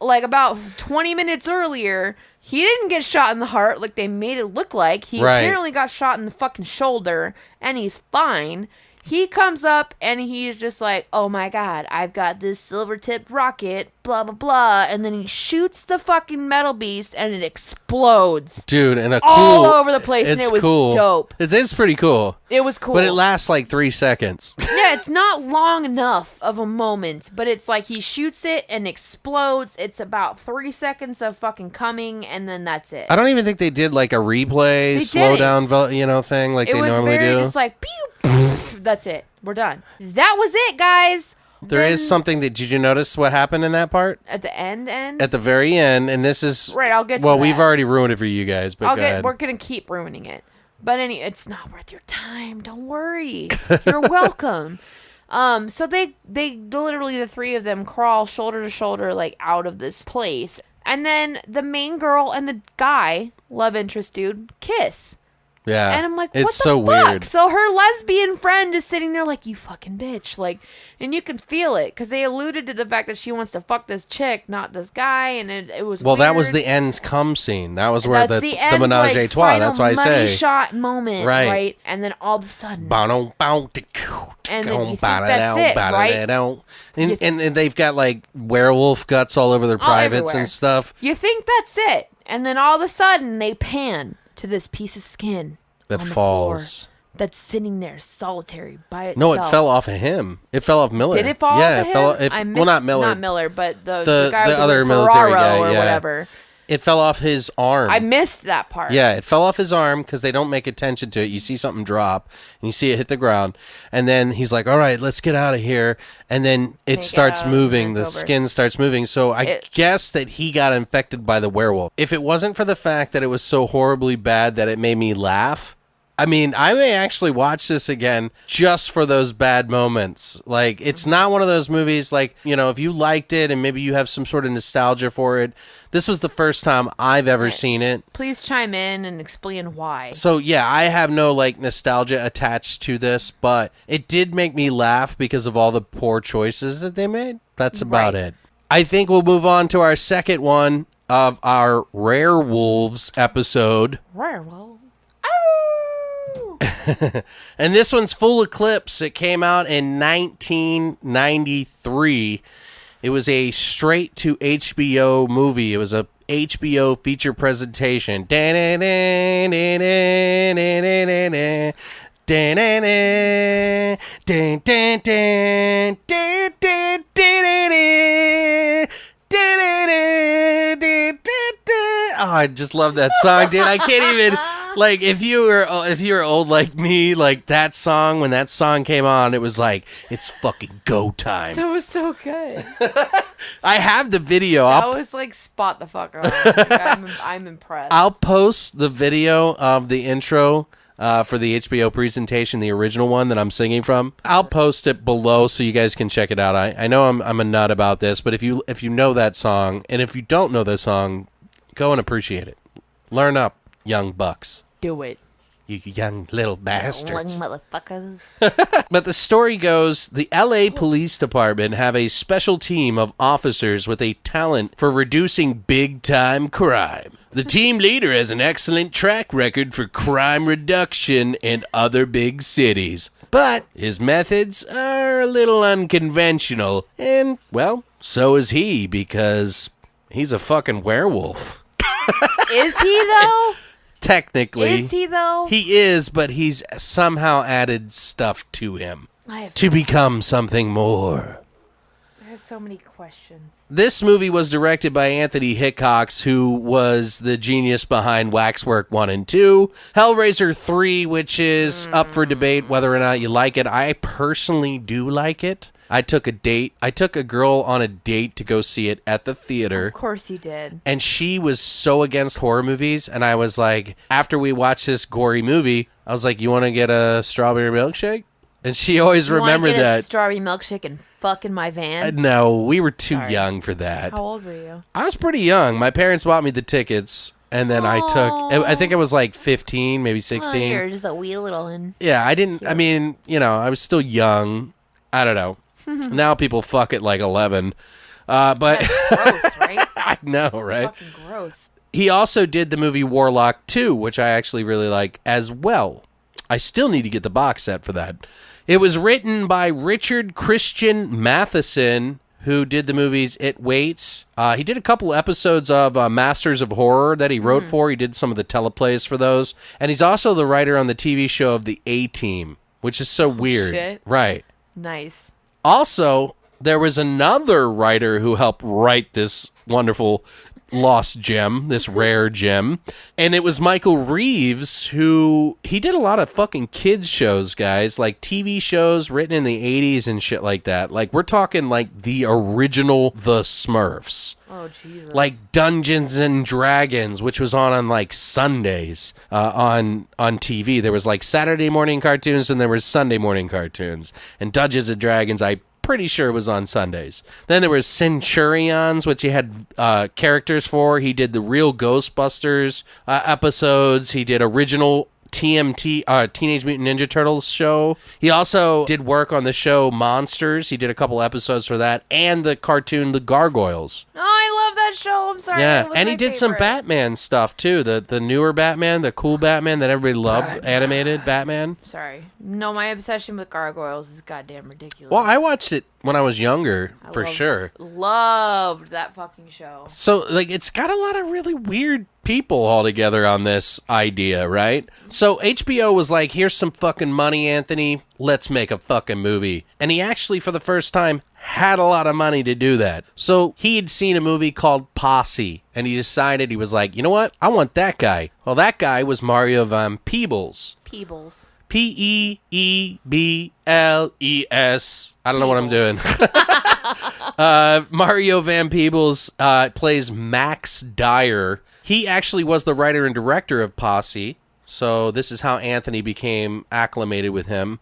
like about 20 minutes earlier, he didn't get shot in the heart like they made it look like. He apparently got shot in the fucking shoulder, and he's fine. He comes up, and he's just like, oh my God, I've got this silver-tipped rocket, blah, blah, blah. And then he shoots the fucking metal beast, and it explodes. Dude, and all over the place, and it was dope. It is pretty cool. It was cool. But it lasts like 3 seconds. Yeah, it's not long enough of a moment, but it's like he shoots it and explodes. It's about 3 seconds of fucking coming, and then that's it. I don't even think they did like a replay, slow down, thing like they normally do. It was just like, pew, that's it. We're done. That was it, guys. There is something that, did you notice what happened in that part? At the end? At the very end, and this is... Right, I'll get to well, that. we've already ruined it for you guys, but go ahead. We're going to keep ruining it. But it's not worth your time. Don't worry. You're welcome. So they literally, the three of them crawl shoulder to shoulder, like, out of this place. And then the main girl and the guy, love interest dude, kiss. Yeah. And I'm like, what it's the so fuck? weird. So her lesbian friend is sitting there like, you fucking bitch. Like, and you can feel it because they alluded to the fact that she wants to fuck this chick, not this guy. And it was well, weird. that was the end cum scene. That was where the end, menage a trois. That's why I say. Money shot moment. Right. And then all of a sudden. And then you think that's it, right? And they've got like werewolf guts all over their privates everywhere. And stuff. You think that's it. And then all of a sudden they pan to this piece of skin that on the falls. Floor that's sitting there solitary by itself. No, it fell off of him. It fell off Miller. Did it fall off of him? I missed, well, not Miller. Not Miller, but the guy with other the military Ferraro guy, or whatever. It fell off his arm. I missed that part. Yeah, it fell off his arm because they don't make attention to it. You see something drop, and you see it hit the ground. And then he's like, all right, let's get out of here. And then it starts moving. The skin starts moving. So I guess that he got infected by the werewolf. If it wasn't for the fact that it was so horribly bad that it made me laugh, I mean, I may actually watch this again just for those bad moments. Like, it's not one of those movies, like, you know, if you liked it and maybe you have some sort of nostalgia for it, this was the first time I've ever seen it. Please chime in and explain why. So, yeah, I have no, like, nostalgia attached to this, but it did make me laugh because of all the poor choices that they made. That's about it. I think we'll move on to our second one of our RareWolves episode. RareWolves. And this one's full Eclipse. It came out in 1993. It was a straight to HBO movie. It was a HBO feature presentation. Oh, I just love that song, dude. I can't even, like, if you were old like me, like, that song, when that song came on, it was like, it's fucking go time. That was so good. I have the video. That was like spot the fuck on. Like, I'm impressed. I'll post the video of the intro for the HBO presentation, the original one that I'm singing from. I'll post it below so you guys can check it out. I know I'm a nut about this, but if you know that song, and if you don't know the song, go and appreciate it. Learn up, young bucks. Do it. You young little bastards. Motherfuckers. But the story goes, the LA Police Department have a special team of officers with a talent for reducing big-time crime. The team leader has an excellent track record for crime reduction in other big cities. But his methods are a little unconventional. And, well, so is he, because he's a fucking werewolf. Is he, though? Technically. Is he, though? He is, but he's somehow added stuff to him I have to become something more. There's so many questions. This movie was directed by Anthony Hickox, who was the genius behind Waxwork 1 and 2. Hellraiser 3, which is up for debate whether or not you like it. I personally do like it. I took a girl on a date to go see it at the theater. Of course you did. And she was so against horror movies. And I was like, after we watched this gory movie, I was like, you want to get a strawberry milkshake? And she always remembered that. A strawberry milkshake and fuck in my van? No, we were too young for that. How old were you? I was pretty young. My parents bought me the tickets. And then I think I was like 15, maybe 16. Oh, you're just a wee little one. Yeah, I didn't, I mean, I was still young. I don't know. Now people fuck at like 11. But That's gross, right? I know, right? Fucking gross. He also did the movie Warlock 2, which I actually really like as well. I still need to get the box set for that. It was written by Richard Christian Matheson, who did the movies It Waits. He did a couple episodes of Masters of Horror that he wrote for. He did some of the teleplays for those. And he's also the writer on the TV show of The A-Team, which is so weird. Shit. Right. Nice. Also, there was another writer who helped write this wonderful lost gem, this rare gem, and it was Michael Reeves, who he did a lot of fucking kids shows, guys, like TV shows written in the 80s and shit like that. Like, we're talking like the original The Smurfs. Oh, Jesus. Like Dungeons and Dragons, which was on like Sundays on TV. There was like Saturday morning cartoons and there was Sunday morning cartoons. And Dungeons and Dragons, I pretty sure it was on Sundays. Then there was Centurions, which he had characters for. He did the real Ghostbusters episodes. He did original TMT, Teenage Mutant Ninja Turtles show. He also did work on the show Monsters. He did a couple episodes for that, and the cartoon The Gargoyles. Oh, I love that show. I'm sorry. Yeah, That was and he my did some favorite. Batman stuff too. The newer Batman, the cool Batman that everybody loved, animated Batman. Sorry. No, my obsession with gargoyles is goddamn ridiculous. Well, I watched it when I was younger, for sure. Loved that fucking show. So, like, it's got a lot of really weird people all together on this idea, right? So HBO was like, here's some fucking money, Anthony. Let's make a fucking movie. And he actually, for the first time, had a lot of money to do that. So he had seen a movie called Posse, and he decided, he was like, you know what? I want that guy. Well, that guy was Mario Van Peebles. Peebles. Peebles. I don't know what I'm doing. Mario Van Peebles plays Max Dyer. He actually was the writer and director of Posse. So this is how Anthony became acclimated with him.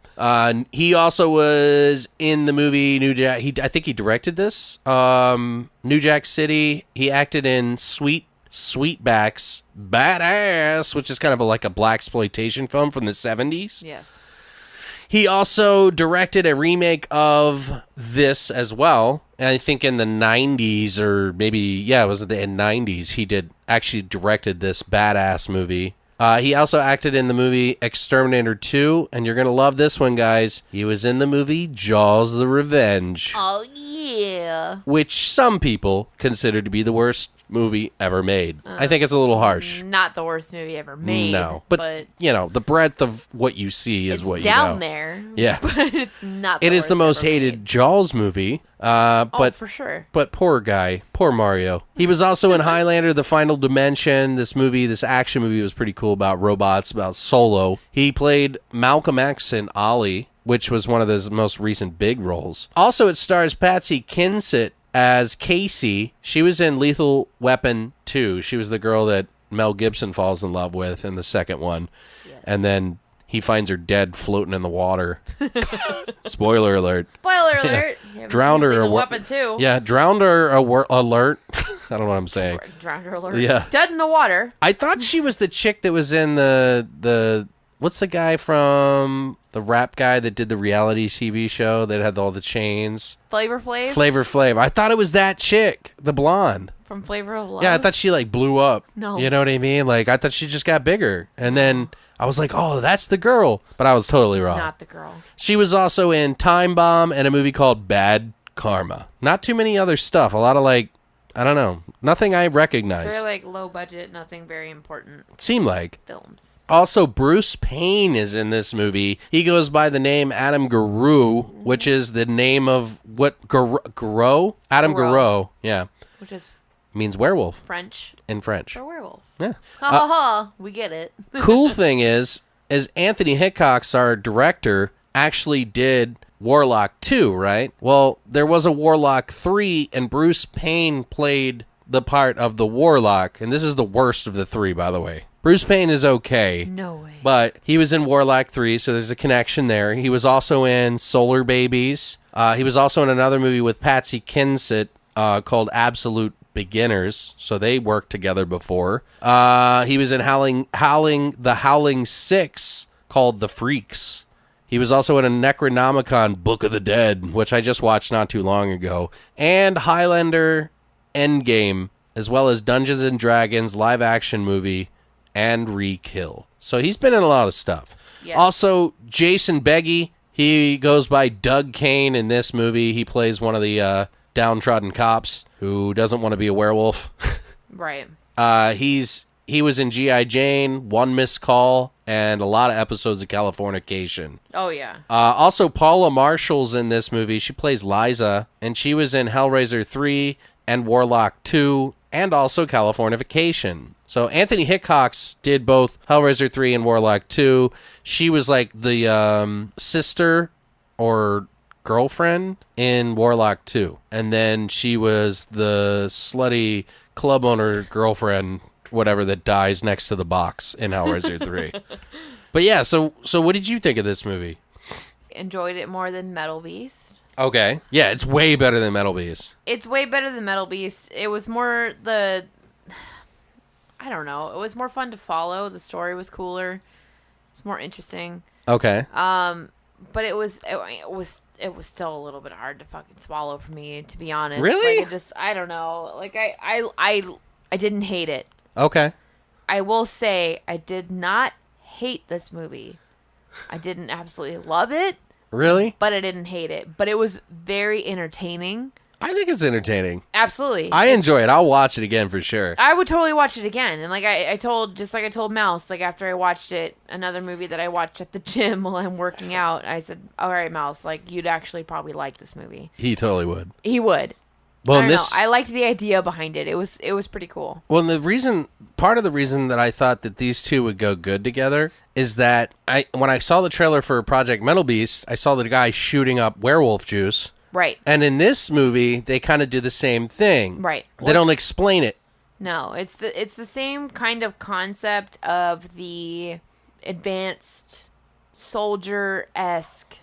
He also was in the movie New Jack. I think he directed this. New Jack City. He acted in Sweetback's Badass, which is kind of like a blaxploitation film from the 70s. Yes. He also directed a remake of this as well. And I think in the 90s, or maybe, yeah, it was in the 90s, he actually directed this Badass movie. He also acted in the movie Exterminator 2, and you're going to love this one, guys. He was in the movie Jaws the Revenge. Oh, yeah. Which some people consider to be the worst movie ever made. I think it's a little harsh. Not the worst movie ever made. No, but the breadth of what you see is what you know. It's down there. Yeah. But it's not It is the most ever hated made. Jaws movie. But for sure. But poor guy. Poor Mario. He was also in Highlander, The Final Dimension. This action movie was pretty cool about robots, about Solo. He played Malcolm X in Ollie, which was one of his most recent big roles. Also, it stars Patsy Kensit as Casey. She was in Lethal Weapon 2. She was the girl that Mel Gibson falls in love with in the second one. Yes. And then he finds her dead floating in the water. Spoiler alert. Spoiler alert. Yeah, Drowned her. Lethal Weapon 2. Yeah, drowned her alert. I don't know what I'm saying. Drowned her alert. Yeah. Dead in the water. I thought she was the chick that was in the what's the guy from the rap guy that did the reality TV show that had all the chains? Flavor Flav? Flavor Flav. I thought it was that chick, the blonde. From Flavor of Love? Yeah, I thought she like blew up. No. You know what I mean? Like I thought she just got bigger. And then I was like, "Oh, that's the girl." But I was totally wrong. Not the girl. She was also in Time Bomb and a movie called Bad Karma. Not too many other stuff. A lot of like, I don't know, nothing I recognize. It's very like low budget, nothing very important Seemed like. films. Also, Bruce Payne is in this movie. He goes by the name Adam Garou, which is the name of what? Garou? Adam Garou. Garou. Yeah. Which is Means werewolf French in French. for werewolf. Yeah. Ha ha ha. We get it. Cool thing is Anthony Hickox, our director, actually did Warlock 2, right? Well, there was a Warlock 3, and Bruce Payne played the part of the Warlock, and this is the worst of the three, by the way. Bruce Payne is okay. No way. But he was in Warlock 3, so there's a connection there. He was also in Solar Babies. He was also in another movie with Patsy Kensit called Absolute Beginners, so they worked together before. He was in the Howling 6 called The Freaks. He was also in a Necronomicon Book of the Dead, which I just watched not too long ago, and Highlander Endgame, as well as Dungeons & Dragons live action movie and Re-Kill. So he's been in a lot of stuff. Yes. Also, Jason Beghe, he goes by Doug Kane in this movie. He plays one of the downtrodden cops who doesn't want to be a werewolf. Right. He was in G.I. Jane, One Missed Call, and a lot of episodes of Californication. Oh, yeah. Also, Paula Marshall's in this movie. She plays Liza, and she was in Hellraiser 3 and Warlock 2, and also Californication. So Anthony Hickox did both Hellraiser 3 and Warlock 2. She was like the sister or girlfriend in Warlock 2. And then she was the slutty club owner girlfriend, whatever, that dies next to the box in Hellraiser 3. But yeah, so what did you think of this movie? Enjoyed it more than Metal Beast. Okay. Yeah, it's way better than Metal Beast. It's way better than Metal Beast. It was more I don't know. It was more fun to follow. The story was cooler. It's more interesting. Okay. But it was still a little bit hard to fucking swallow for me, to be honest. Really? Like I don't know. Like I didn't hate it. Okay. I will say I did not hate this movie. I didn't absolutely love it, Really? but I didn't hate it. But it was very entertaining. I think it's entertaining. Absolutely. I enjoy it. I'll watch it again for sure. I would totally watch it again. And like I told Mouse, like after I watched it, another movie that I watched at the gym while I'm working out, I said, all right, Mouse, like you'd actually probably like this movie. He totally would. He would. Well, I don't know. I liked the idea behind it. It was pretty cool. Well, part of the reason that I thought that these two would go good together is that when I saw the trailer for Project Metal Beast, I saw the guy shooting up werewolf juice. Right. And in this movie, they kind of do the same thing. Right. They don't explain it. No, it's the same kind of concept of the advanced soldier-esque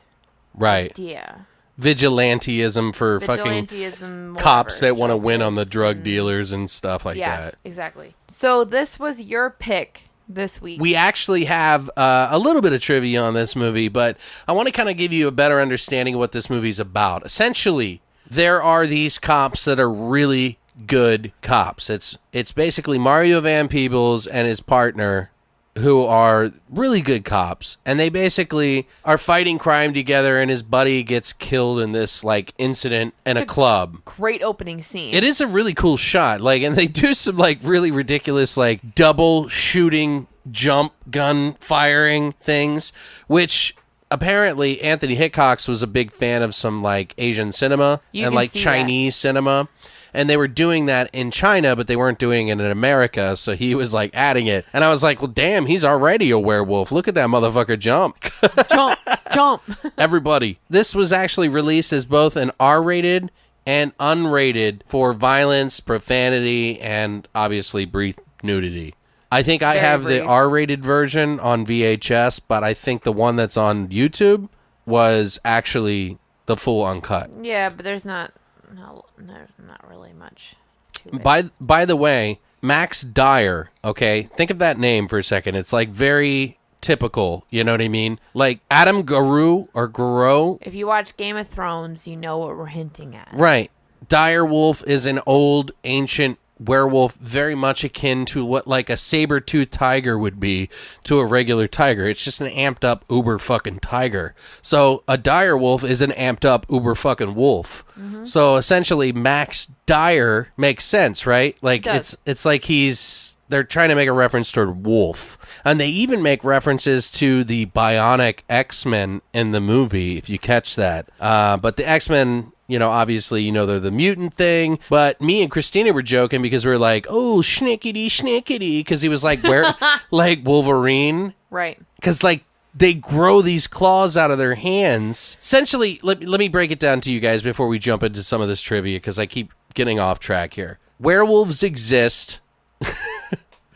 Right. idea. Vigilantism for fucking Vigilantism, cops whatever, that want to win on the justice drug and- dealers and stuff like Yeah, that. exactly. So this was your pick this week. We actually have a little bit of trivia on this movie, but I want to kind of give you a better understanding of what this movie's about. Essentially, there are these cops that are really good cops. It's basically Mario Van Peebles and his partner who are really good cops, and they basically are fighting crime together, and his buddy gets killed in this like incident in a club. Great opening scene. It is a really cool shot, like, and they do some like really ridiculous like double shooting jump gun firing things, which apparently Anthony Hickox was a big fan of some like Asian cinema and like Chinese cinema. And they were doing that in China, but they weren't doing it in America, so he was, like, adding it. And I was like, well, damn, he's already a werewolf. Look at that motherfucker jump. Jump. Everybody. This was actually released as both an R-rated and unrated for violence, profanity, and obviously brief nudity. I think I have the R-rated version on VHS, but I think the one that's on YouTube was actually the full uncut. Yeah, but there's not really much to it. By the way, Max Dyer, okay? Think of that name for a second. It's like very typical, you know what I mean? Like Adam Garo. If you watch Game of Thrones, you know what we're hinting at. Right. Dire Wolf is an old, ancient werewolf, very much akin to what like a saber-toothed tiger would be to a regular tiger. It's just an amped up uber fucking tiger. So a dire wolf is an amped up uber fucking wolf. Mm-hmm. So essentially Max Dyer makes sense, right? Like it's like they're trying to make a reference toward wolf. And they even make references to the bionic X-Men in the movie, if you catch that. But the X-Men, you know, obviously, you know, they're the mutant thing. But me and Christina were joking because we were like, oh, schnickety, because he was like, like Wolverine. Right. Because, like, they grow these claws out of their hands. Essentially, let me break it down to you guys before we jump into some of this trivia, because I keep getting off track here. Werewolves exist.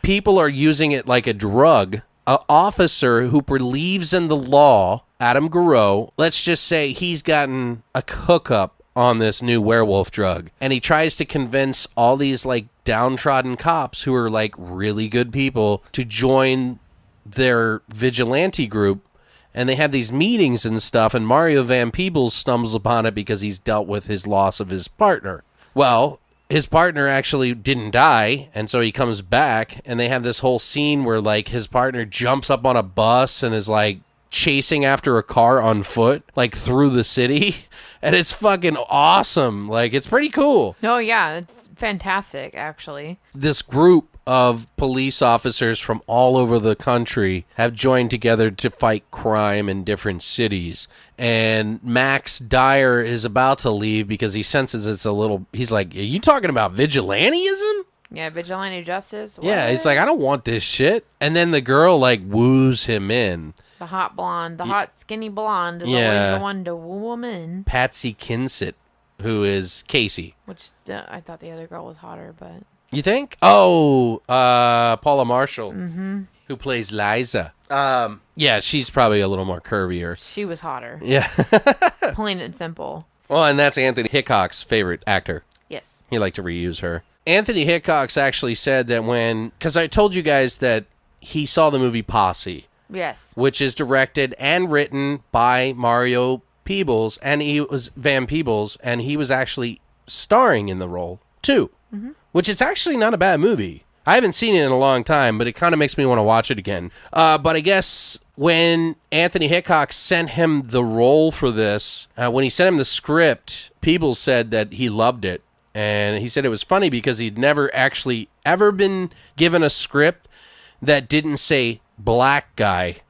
People are using it like a drug. An officer who believes in the law, Adam Garo, let's just say he's gotten a hookup on this new werewolf drug, and he tries to convince all these like downtrodden cops who are like really good people to join their vigilante group, and they have these meetings and stuff, and Mario Van Peebles stumbles upon it because he's dealt with his loss of his partner. Well, his partner actually didn't die, and so he comes back, and they have this whole scene where like his partner jumps up on a bus and is like chasing after a car on foot, like through the city, and it's fucking awesome. Like, it's pretty cool. Oh yeah, it's fantastic, actually. This group of police officers from all over the country have joined together to fight crime in different cities, and Max Dyer is about to leave because he senses it's a little, he's like, are you talking about vigilantism? Yeah, vigilante justice. What? Yeah, he's like, I don't want this shit. And then the girl like woos him in. The hot blonde, the hot skinny blonde is always the one to woo woman. Patsy Kinsett, who is Casey. Which I thought the other girl was hotter, but... You think? Oh, Paula Marshall, who plays Liza. Yeah, she's probably a little more curvier. She was hotter. Yeah. Plain and simple. Well, and that's Anthony Hickox's favorite actor. Yes. He liked to reuse her. Anthony Hickox actually said that because I told you guys that he saw the movie Posse. Yes. Which is directed and written by Mario Peebles, and he was Van Peebles, and he was actually starring in the role, too. Mm-hmm. Which is actually not a bad movie. I haven't seen it in a long time, but it kind of makes me want to watch it again. But I guess when Anthony Hickox sent him the role for this, when he sent him the script, Peebles said that he loved it. And he said it was funny because he'd never actually ever been given a script that didn't say black guy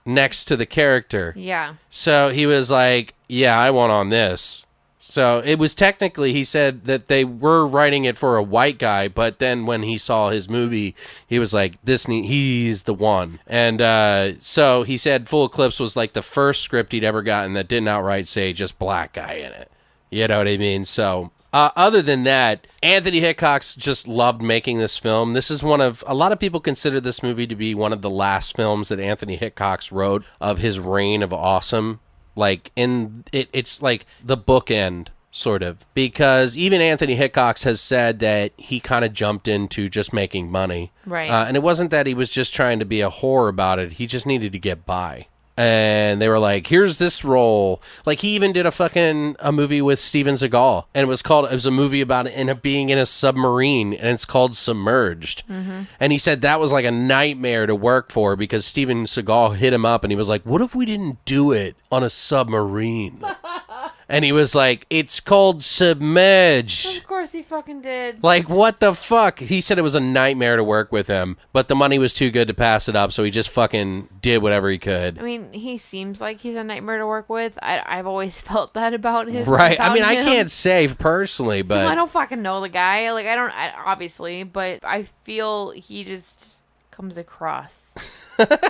next to the character. Yeah. So he was like, yeah, I want on this. So it was technically, he said that they were writing it for a white guy, but then when he saw his movie, he was like, he's the one. And so he said Full Eclipse was like the first script he'd ever gotten that didn't outright say just black guy in it. You know what I mean? So other than that, Anthony Hickox just loved making this film. This is a lot of people consider this movie to be one of the last films that Anthony Hickox wrote of his reign of awesome. Like, it's like the bookend, sort of. Because even Anthony Hickox has said that he kind of jumped into just making money. Right. And it wasn't that he was just trying to be a whore about it. He just needed to get by. And they were like, here's this role. Like, he even did a movie with Steven Seagal. And it was a movie about being in a submarine, and it's called Submerged. And he said that was like a nightmare to work for because Steven Seagal hit him up and he was like, what if we didn't do it on a submarine? And he was like, it's called Submerged. Of course he fucking did. Like, what the fuck? He said it was a nightmare to work with him, but the money was too good to pass it up, so he just fucking did whatever he could. I mean, he seems like he's a nightmare to work with. I've always felt that about his. Right. I mean, I can't say personally, but... I don't fucking know the guy. Like, obviously, but I feel he just comes across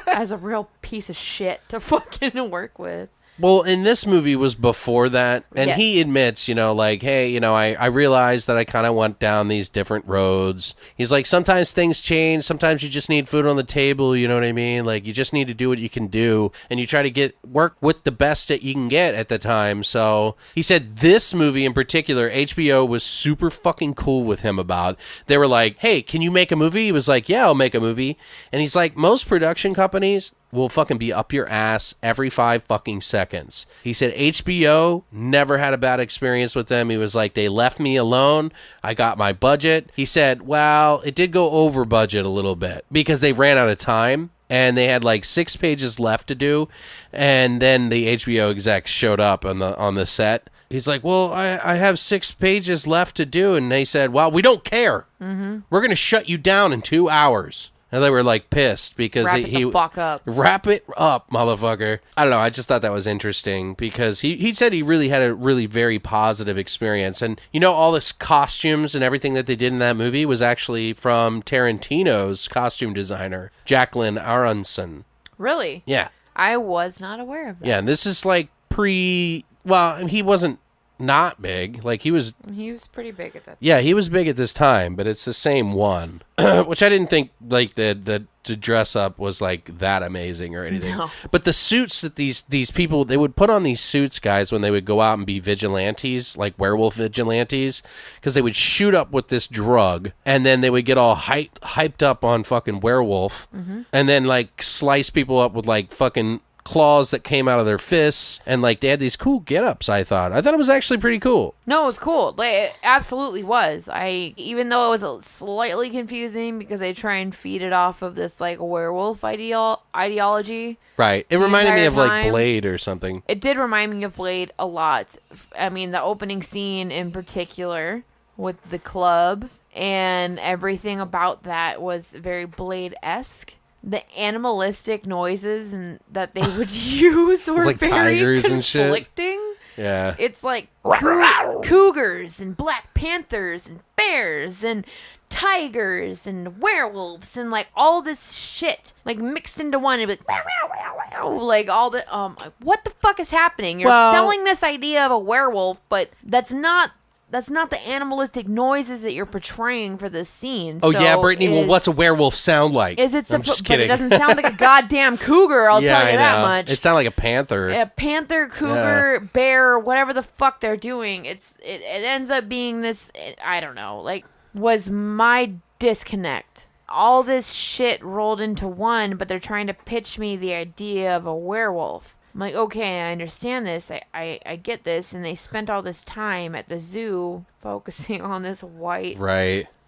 as a real piece of shit to fucking work with. Well, and this movie was before that, and Yes. he admits, like, hey, I realized that I kind of went down these different roads. He's like, sometimes things change, sometimes you just need food on the table, you know what I mean? Like, you just need to do what you can do, and you try to work with the best that you can get at the time. So, he said this movie in particular, HBO was super fucking cool with him about. They were like, hey, can you make a movie? He was like, yeah, I'll make a movie. And he's like, most production companies will fucking be up your ass every 5 fucking seconds. He said HBO never had a bad experience with them. He was like, they left me alone. I got my budget. He said, well, it did go over budget a little bit because they ran out of time and they had like 6 pages left to do. And then the HBO execs showed up on the set. He's like, well, I have 6 pages left to do. And they said, well, we don't care. We're going to shut you down in 2 hours. And they were like pissed because Wrap it the fuck up. Wrap it up, motherfucker. I don't know. I just thought that was interesting because he said he really had a really very positive experience. And all this costumes and everything that they did in that movie was actually from Tarantino's costume designer, Jacqueline Aronson. Really? Yeah. I was not aware of that. Yeah, and this is like well, he wasn't not big. Like he was pretty big at that time. Yeah, he was big at this time, but it's the same one. Which I didn't think like the dress up was like that amazing or anything. No. But the suits that these people, they would put on these suits, guys, when they would go out and be vigilantes, like werewolf vigilantes, because they would shoot up with this drug and then they would get all hyped up on fucking werewolf and then like slice people up with like fucking claws that came out of their fists, and like they had these cool get-ups. I thought it was actually pretty cool. No, it was cool. Like, it absolutely was. Even though it was slightly confusing because they try and feed it off of this like werewolf ideology. Right. It reminded me of like time. Blade or something. It did remind me of Blade a lot. I mean, the opening scene in particular with the club and everything about that was very Blade-esque. The animalistic noises and that they would use were like very tigers and shit. conflicting. Yeah. It's like cougars and black panthers and bears and tigers and werewolves and like all this shit like mixed into one. And like all the what the fuck is happening? You're selling this idea of a werewolf, but that's not the animalistic noises that you're portraying for this scene. Oh, so yeah, Brittany, well, what's a werewolf sound like? Is it I'm just but it kidding. doesn't sound like a goddamn cougar, I'll tell you that much. It sounded like a panther. A panther, cougar, bear, whatever the fuck they're doing. It ends up being this, I don't know, like, was my disconnect. All this shit rolled into one, but they're trying to pitch me the idea of a werewolf. I'm like, okay, I understand this. I get this. And they spent all this time at the zoo focusing on this white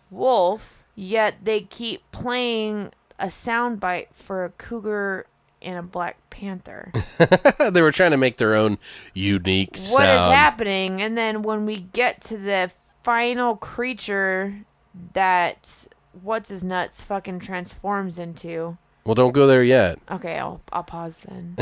wolf, yet they keep playing a soundbite for a cougar and a black panther. They were trying to make their own unique sound. What is happening? And then when we get to the final creature that what's-his-nuts fucking transforms into... Well, don't go there yet. Okay, I'll pause then.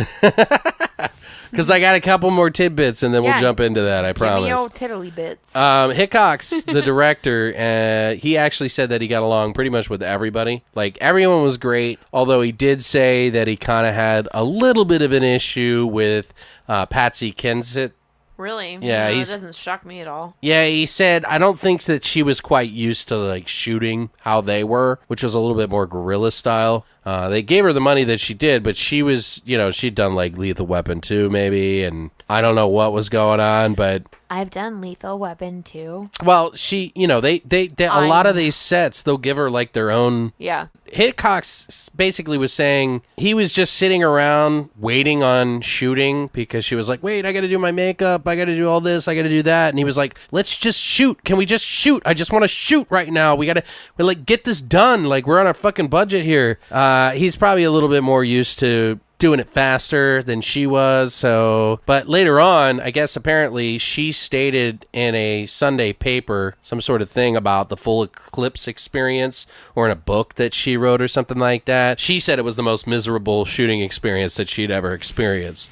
Because I got a couple more tidbits, and then we'll jump into that, I promise. Give me your tiddly bits. Hickox, the director, he actually said that he got along pretty much with everybody. Like, everyone was great, although he did say that he kind of had a little bit of an issue with Patsy Kensit. Really? Yeah, it doesn't shock me at all. Yeah, he said, I don't think that she was quite used to, like, shooting how they were, which was a little bit more guerrilla style. They gave her the money that she did, but she was, she'd done like Lethal Weapon 2 maybe, and I don't know what was going on, but I've done Lethal Weapon too. well, she, they a lot of these sets, they'll give her like their own. Yeah. Hickox basically was saying he was just sitting around waiting on shooting because she was like, wait, I got to do my makeup. I got to do all this. I got to do that. And he was like, let's just shoot. Can we just shoot? I just want to shoot right now. We're like, get this done. Like, we're on a fucking budget here. He's probably a little bit more used to doing it faster than she was. So, but later on, I guess apparently she stated in a Sunday paper some sort of thing about the full Eclipse experience, or in a book that she wrote or something like that. She said it was the most miserable shooting experience that she'd ever experienced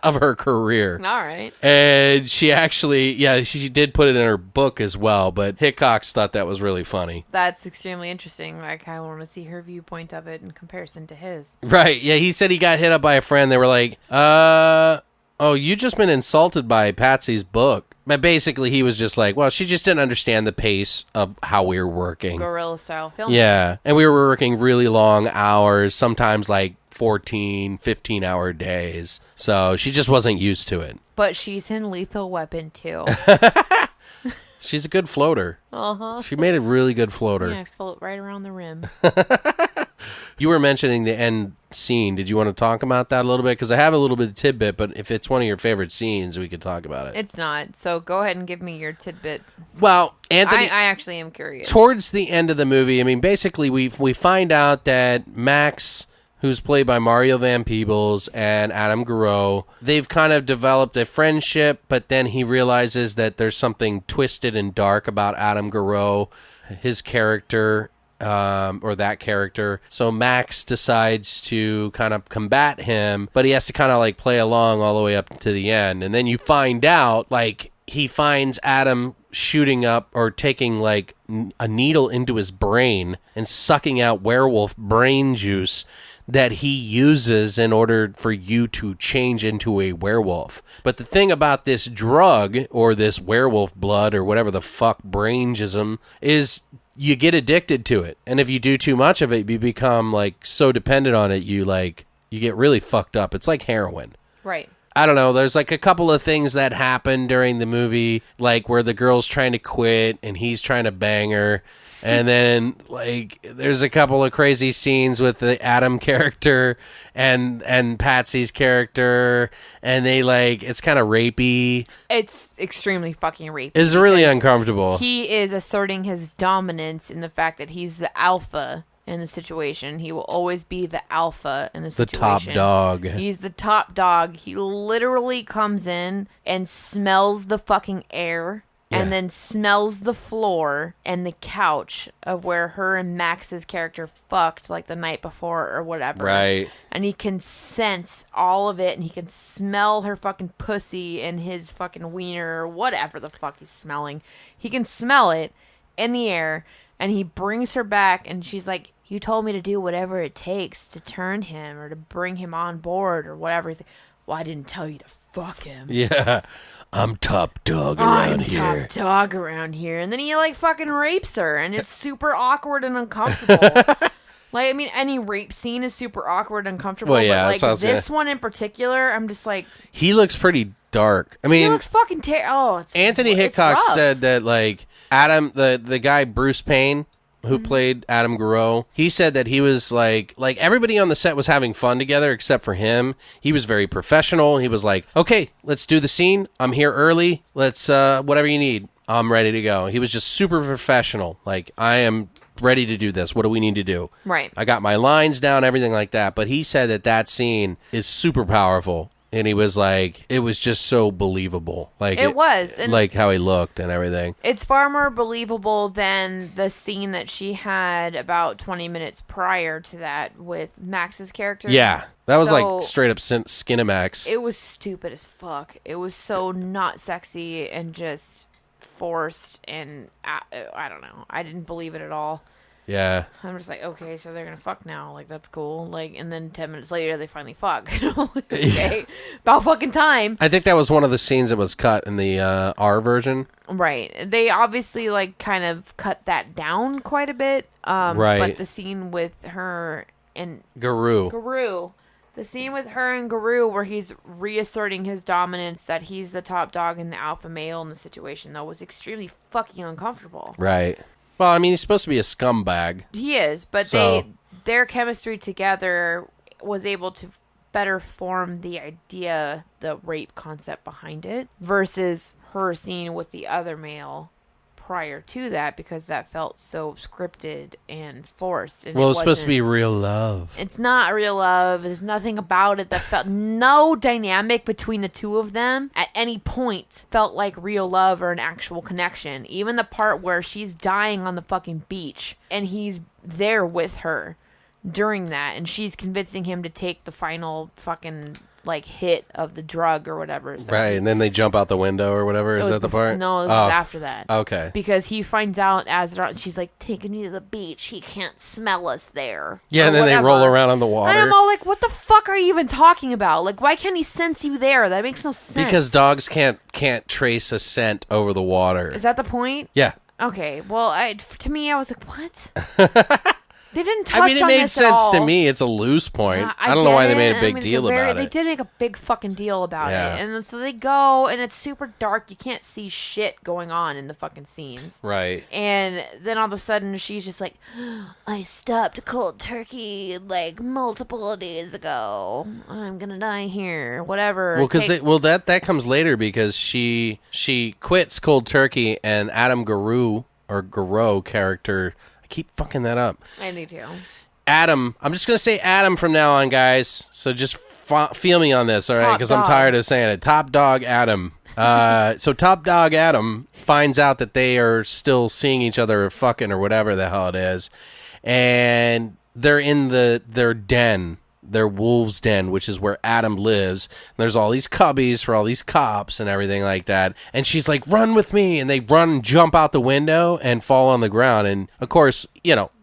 of her career. All right. And she actually, she did put it in her book as well, but Hickox thought that was really funny. That's extremely interesting. Like, I want to see her viewpoint of it in comparison to his. Right. Yeah, he said he got hit up by a friend. They were like, oh, you just been insulted by Patsy's book. But basically, he was just like, well, she just didn't understand the pace of how we were working. Guerrilla style film. Yeah. And we were working really long hours, sometimes like 14, 15-hour days. So she just wasn't used to it. But she's in Lethal Weapon too. She's a good floater. Uh-huh. She made a really good floater. Yeah, I float right around the rim. You were mentioning the end scene. Did you want to talk about that a little bit? Because I have a little bit of tidbit, but if it's one of your favorite scenes, we could talk about it. It's not. So go ahead and give me your tidbit. Well, Anthony, I actually am curious. Towards the end of the movie, I mean, basically we find out that Max, who's played by Mario Van Peebles, and Adam Garreau, they've kind of developed a friendship, but then he realizes that there's something twisted and dark about Adam Garreau, his character, or that character. So Max decides to kind of combat him, but he has to kind of like play along all the way up to the end. And then you find out, like, he finds Adam shooting up or taking like a needle into his brain and sucking out werewolf brain juice that he uses in order for you to change into a werewolf. But the thing about this drug, or this werewolf blood, or whatever the fuck braingism, is you get addicted to it. And if you do too much of it, you become like so dependent on it, you get really fucked up. It's like heroin. Right. I don't know, there's like a couple of things that happen during the movie, like where the girl's trying to quit and he's trying to bang her. And then, like, there's a couple of crazy scenes with the Adam character and Patsy's character, and they, like, it's kind of rapey. It's extremely fucking rapey. It's really uncomfortable. He is asserting his dominance in the fact that he's the alpha in the situation. He will always be the alpha in the situation. The top dog. He's the top dog. He literally comes in and smells the fucking air. Yeah. And then smells the floor and the couch of where her and Max's character fucked like the night before or whatever. Right. And he can sense all of it, and he can smell her fucking pussy and his fucking wiener or whatever the fuck he's smelling. He can smell it in the air, and he brings her back, and she's like, you told me to do whatever it takes to turn him or to bring him on board or whatever. He's like, well, I didn't tell you to fuck him. Yeah. I'm top dog around here. I'm top dog around here. And then he, like, fucking rapes her, and it's super awkward and uncomfortable. Like, I mean, any rape scene is super awkward and uncomfortable, well, yeah, but, like, this one in particular, I'm just like... He looks pretty dark. I mean... He looks fucking terrible. Anthony Hickox said that, like, Adam, the guy Bruce Payne, who played Adam Garreau, he said that he was like everybody on the set was having fun together except for him. He was very professional. He was like, okay, let's do the scene. I'm here early. Let's, whatever you need, I'm ready to go. He was just super professional. Like, I am ready to do this. What do we need to do? Right. I got my lines down, everything like that. But he said that scene is super powerful. And he was like, it was just so believable. Like it was. And like how he looked and everything. It's far more believable than the scene that she had about 20 minutes prior to that with Max's character. Yeah. That was like straight up Skinamax. It was stupid as fuck. It was so not sexy and just forced. And I don't know. I didn't believe it at all. Yeah. I'm just like, okay, so they're gonna fuck now. Like, that's cool. Like, and then 10 minutes later, they finally fuck. Okay. Yeah. About fucking time. I think that was one of the scenes that was cut in the R version. Right. They obviously, like, kind of cut that down quite a bit. Right. But the scene with her and Guru. The scene with her and Guru where he's reasserting his dominance, that he's the top dog and the alpha male in the situation, though, was extremely fucking uncomfortable. Right. Well, I mean, he's supposed to be a scumbag. He is, but their chemistry together was able to better form the idea, the rape concept behind it, versus her scene with the other male prior to that, because that felt so scripted and forced. And well, it's supposed to be real love. It's not real love. There's nothing about it that felt, no dynamic between the two of them at any point felt like real love or an actual connection. Even the part where she's dying on the fucking beach and he's there with her during that, and she's convincing him to take the final fucking hit of the drug or whatever. So right, and then they jump out the window or whatever. Is that the part? No, this is after that. Okay. Because he finds out she's like, taking me to the beach. He can't smell us there. Yeah, and then they roll around on the water. And I'm all like, what the fuck are you even talking about? Like, why can't he sense you there? That makes no sense. Because dogs can't trace a scent over the water. Is that the point? Yeah. Okay. Well, to me, I was like, what? They didn't touch on this at all. It made sense to me. It's a loose point. I don't know why they made a big deal about it. They did make a big fucking deal about Yeah. it. And so they go, and it's super dark. You can't see shit going on in the fucking scenes. Right. And then all of a sudden, she's just like, I stopped cold turkey multiple days ago. I'm gonna die here. Whatever. Well, because that comes later, because she quits cold turkey, and Adam Guru character. I keep fucking that up. I do too. Adam. I'm just going to say Adam from now on, guys. So just feel me on this, all right? Because I'm tired of saying it. Top dog Adam. So top dog Adam finds out that they are still seeing each other or fucking or whatever the hell it is. And they're in their den. Their wolves' den, which is where Adam lives. There's all these cubbies for all these cops and everything like that. And she's like, run with me. And they run and jump out the window and fall on the ground. And, of course,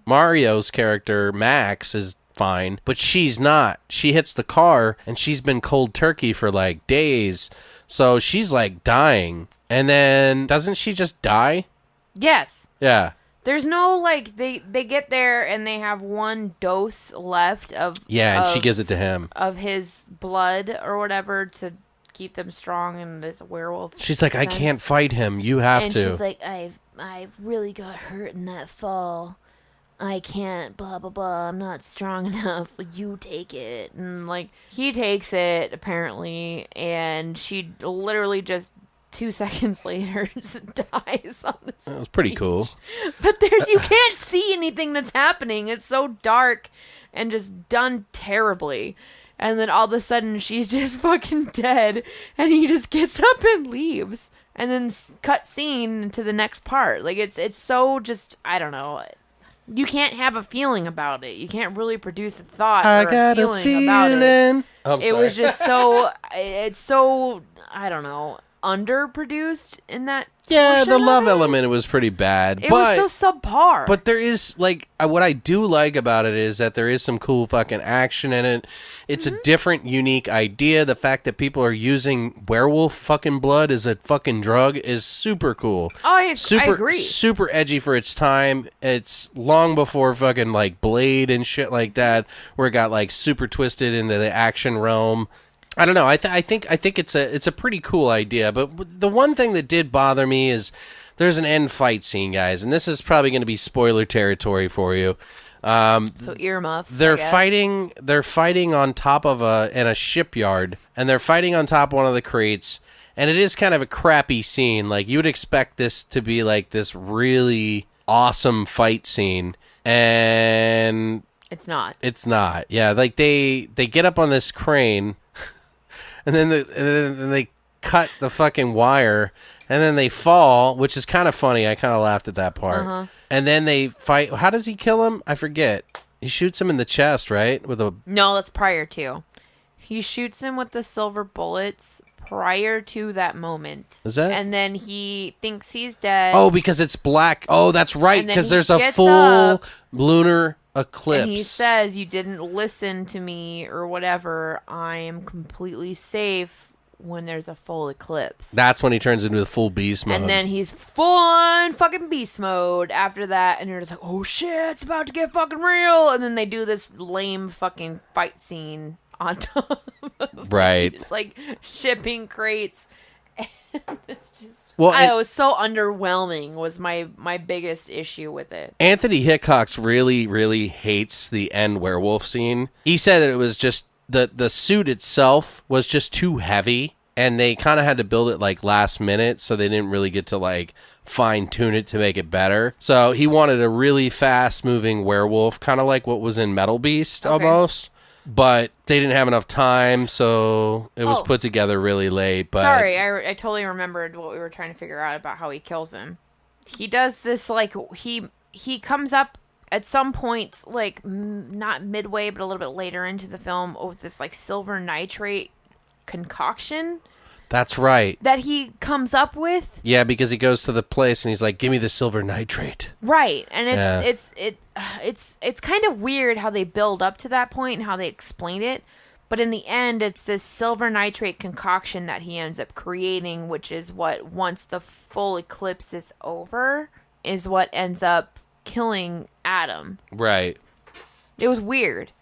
Mario's character, Max, is fine. But she's not. She hits the car, and she's been cold turkey for, days. So she's, dying. And then, doesn't she just die? Yes. Yeah. There's no, they get there and they have one dose left of... Yeah, and she gives it to him. Of his blood or whatever to keep them strong and this werewolf. She's like, I can't fight him. You have to. And she's like, I've really got hurt in that fall. I can't, blah, blah, blah. I'm not strong enough. You take it. And, he takes it, apparently, and she literally just... 2 seconds later, just dies on this. That was pretty cool. But you can't see anything that's happening. It's so dark and just done terribly. And then all of a sudden, she's just fucking dead. And he just gets up and leaves. And then cut scene to the next part. It's so just, I don't know. You can't have a feeling about it. You can't really produce a thought or a feeling about it. It was just so, it's so, I don't know, underproduced in that. Yeah, the love element was pretty bad. It was so subpar. But there is, what I do like about it is that there is some cool fucking action in it. It's a different, unique idea. The fact that people are using werewolf fucking blood as a fucking drug is super cool. Oh, I agree. Super edgy for its time. It's long before fucking, Blade and shit like that, where it got, super twisted into the action realm. I don't know. I think it's a pretty cool idea. But the one thing that did bother me is there's an end fight scene, guys, and this is probably going to be spoiler territory for you. So earmuffs. They're fighting on top of in a shipyard, and they're fighting on top of one of the crates. And it is kind of a crappy scene. You would expect this to be this really awesome fight scene, and it's not. It's not. Yeah, they get up on this crane. And then they cut the fucking wire, and then they fall, which is kind of funny. I kind of laughed at that part. Uh-huh. And then they fight. How does he kill him? I forget. He shoots him in the chest, right? No, that's prior to. He shoots him with the silver bullets prior to that moment. Is that? And then he thinks he's dead. Oh, because it's black. Oh, that's right. Because there's a full lunar eclipse. And he says, you didn't listen to me or whatever. I am completely safe when there's a full eclipse. That's when he turns into the full beast mode. And then he's full on fucking beast mode after that. And you're just like, oh shit, it's about to get fucking real. And then they do this lame fucking fight scene on top of right. just like shipping crates. And it's just, well, it was so underwhelming was my biggest issue with it. Anthony Hickox really, really hates the end werewolf scene. He said that it was just, the suit itself was just too heavy. And they kind of had to build it like last minute, so they didn't really get to like fine tune it to make it better. So he wanted a really fast moving werewolf, kind of like what was in Metal Beast almost. But they didn't have enough time, so it was put together really late. But sorry, I totally remembered what we were trying to figure out about how he kills him. He does this like he comes up at some point, like not midway, but a little bit later into the film, with this like silver nitrate concoction. That's right. That he comes up with. Yeah, because he goes to the place and he's like, "Give me the silver nitrate." Right, and it's kind of weird how they build up to that point and how they explain it. But in the end, it's this silver nitrate concoction that he ends up creating, which is what, once the full eclipse is over, is what ends up killing Adam. Right. It was weird.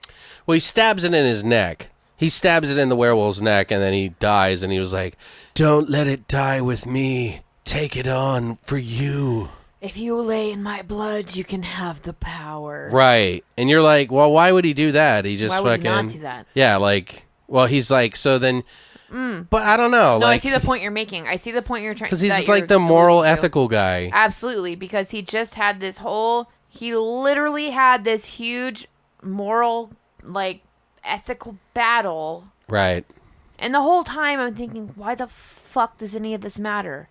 Well, he stabs it in his neck. He stabs it in the werewolf's neck, and then he dies, and he was like, "Don't let it die with me. Take it on for you." If you lay in my blood, you can have the power. Right. And you're like, well, why would he do that? He just why would fucking... he not do that? Yeah, like, well, he's like, so then... But I don't know. No, like, I see the point you're making. I see the point you're trying... Because he's like the moral, ethical guy. Absolutely, because he just had this whole... He literally had this huge moral, like, ethical battle. Right. And the whole time I'm thinking, why the fuck does any of this matter?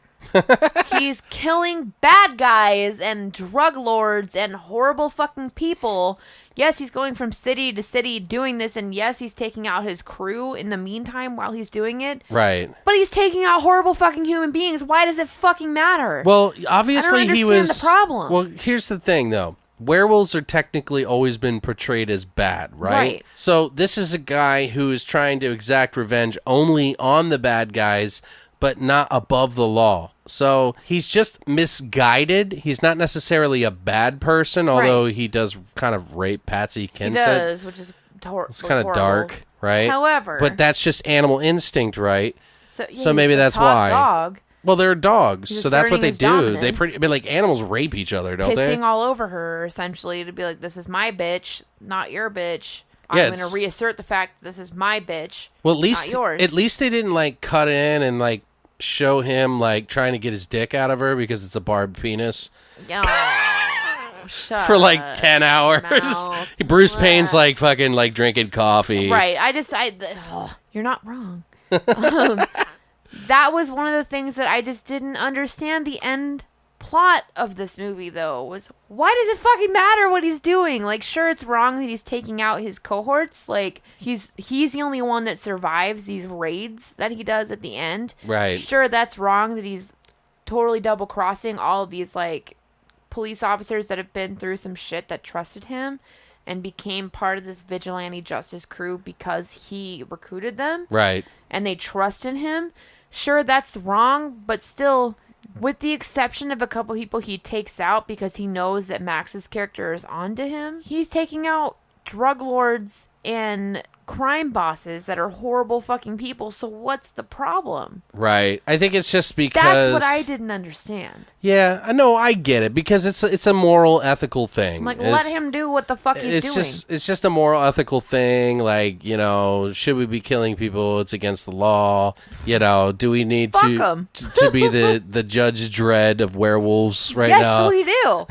He's killing bad guys and drug lords and horrible fucking people. Yes, he's going from city to city doing this, and yes, he's taking out his crew in the meantime while he's doing it. Right. But he's taking out horrible fucking human beings. Why does it fucking matter? Well, obviously I don't he understand was... the problem. Well, here's the thing, though. Werewolves are technically always been portrayed as bad, right? Right. So this is a guy who is trying to exact revenge only on the bad guys, but not above the law. So he's just misguided. He's not necessarily a bad person, although he does kind of rape Patsy Kensit. He does, which is it's kind of dark, right? However... But that's just animal instinct, right? So maybe that's why. Dog. Well, they're dogs, He's so that's what they asserting his do. They dominance. I mean, like animals rape each other, don't they? Pissing all over her, essentially, to be like, this is my bitch, not your bitch. Yeah, I'm going to reassert the fact that this is my bitch, well, not yours. At least they didn't like cut in and like show him like trying to get his dick out of her because it's a barbed penis. Oh, shut for like up. 10 hours. Mouth. Bruce Payne's like fucking like drinking coffee. Right. You're not wrong. That was one of the things that I just didn't understand. The end plot of this movie, though, was why does it fucking matter what he's doing? Like, sure, it's wrong that he's taking out his cohorts. Like, he's the only one that survives these raids that he does at the end. Right. Sure, that's wrong that he's totally double crossing all of these like police officers that have been through some shit that trusted him and became part of this vigilante justice crew because he recruited them. Right. And they trust in him. Sure, that's wrong, but still, with the exception of a couple people he takes out because he knows that Max's character is onto him, he's taking out drug lords and crime bosses that are horrible fucking people. So what's the problem? Right. I think it's just because that's what I didn't understand. Yeah, I know, I get it because it's a moral, ethical thing. Like, let him do what the fuck he's doing. It's just a moral, ethical thing. Like, you know, should we be killing people? It's against the law. You know, do we need to be the Judge Dredd of werewolves right now? Yes, we do.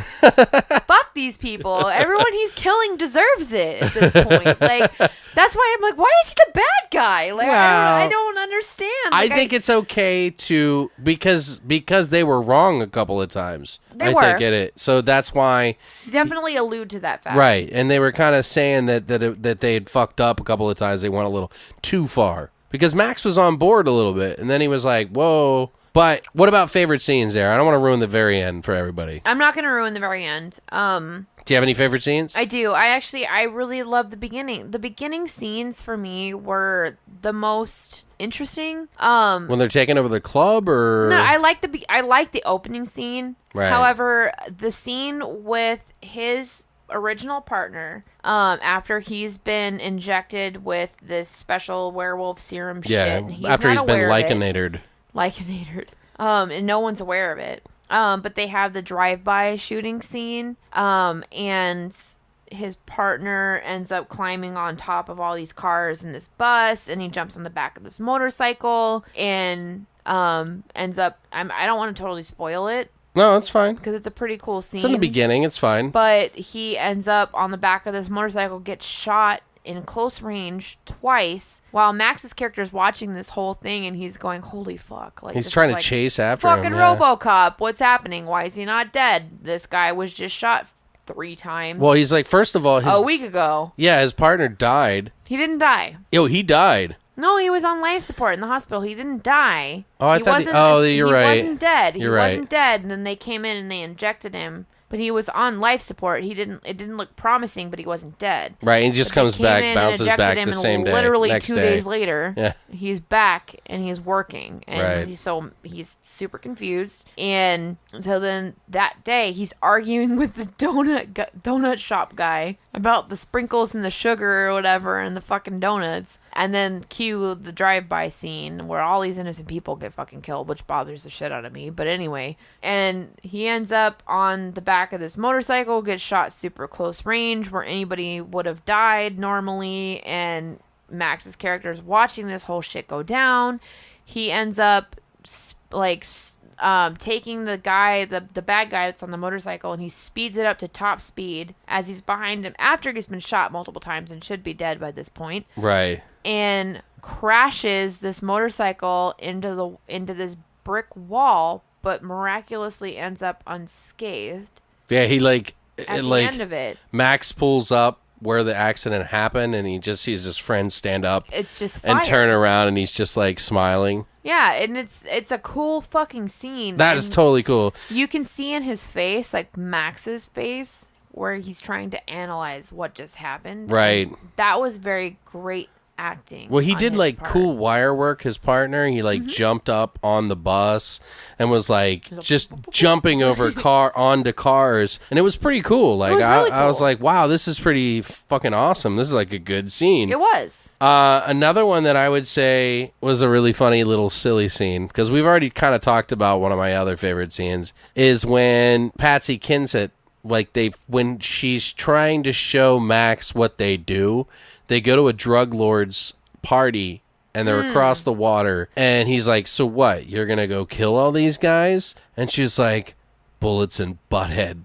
Fuck these people. Everyone he's killing deserves it at this point. Like, that's why I'm like, why is he the bad guy? Like, well, I don't understand. Like, I think it's okay to because they were wrong a couple of times. They I were. think it. So that's why definitely allude to that fact. Right, and they were kind of saying that they had fucked up a couple of times. They went a little too far because Max was on board a little bit, and then he was like, "Whoa." But what about favorite scenes there? I don't want to ruin the very end for everybody. I'm not going to ruin the very end. Do you have any favorite scenes? I do. I really love the beginning. The beginning scenes for me were the most interesting. When they're taking over the club, or no, I like the opening scene. Right. However, the scene with his original partner, after he's been injected with this special werewolf serum shit, after he's been lycanated. And no one's aware of it. But they have the drive-by shooting scene, and his partner ends up climbing on top of all these cars in this bus, and he jumps on the back of this motorcycle, and ends up. I don't want to totally spoil it. No, it's fine. Because it's a pretty cool scene. It's in the beginning. It's fine. But he ends up on the back of this motorcycle, gets shot in close range twice, while Max's character is watching this whole thing, and he's going, holy fuck. Like, he's trying to chase after him. Fucking RoboCop. What's happening? Why is he not dead? This guy was just shot 3 times. Well, he's like, first of all, a week ago. Yeah, his partner died. He didn't die. Yo, he died. No, he was on life support in the hospital. He didn't die. Oh, I thought. You're right. He wasn't dead. You're right. He wasn't dead. And then they came in and they injected him. But he was on life support. It didn't look promising, but he wasn't dead. Right, and he just comes back, bounces back the same day. Literally next 2 day. days later, he's back and he's working. And he's super confused. And so then that day, he's arguing with the donut shop guy about the sprinkles and the sugar or whatever and the fucking donuts. And then cue the drive-by scene where all these innocent people get fucking killed, which bothers the shit out of me. But anyway, and he ends up on the back of this motorcycle, gets shot super close range where anybody would have died normally. And Max's character is watching this whole shit go down. He ends up taking the guy, the bad guy that's on the motorcycle, and he speeds it up to top speed as he's behind him after he's been shot multiple times and should be dead by this point. Right. And crashes this motorcycle into this brick wall, but miraculously ends up unscathed. Yeah, he at the end of it. Max pulls up where the accident happened, and he just sees his friend stand up. It's just fire. And turn around, and he's just like smiling. Yeah, and it's a cool fucking scene. That is totally cool. You can see in his face, like Max's face, where he's trying to analyze what just happened. Right. And that was very great acting. Well, he did like cool wire work, his partner. He like jumped up on the bus and was like just jumping over onto cars, and it was pretty cool. Like I was like, wow, this is pretty fucking awesome. This is like a good scene. It was. Another one that I would say was a really funny little silly scene, because we've already kind of talked about one of my other favorite scenes, is when Patsy Kinsett, when she's trying to show Max what they do, they go to a drug lord's party and they're across the water, and he's like, so what? You're going to go kill all these guys? And she's like, bullets and butthead.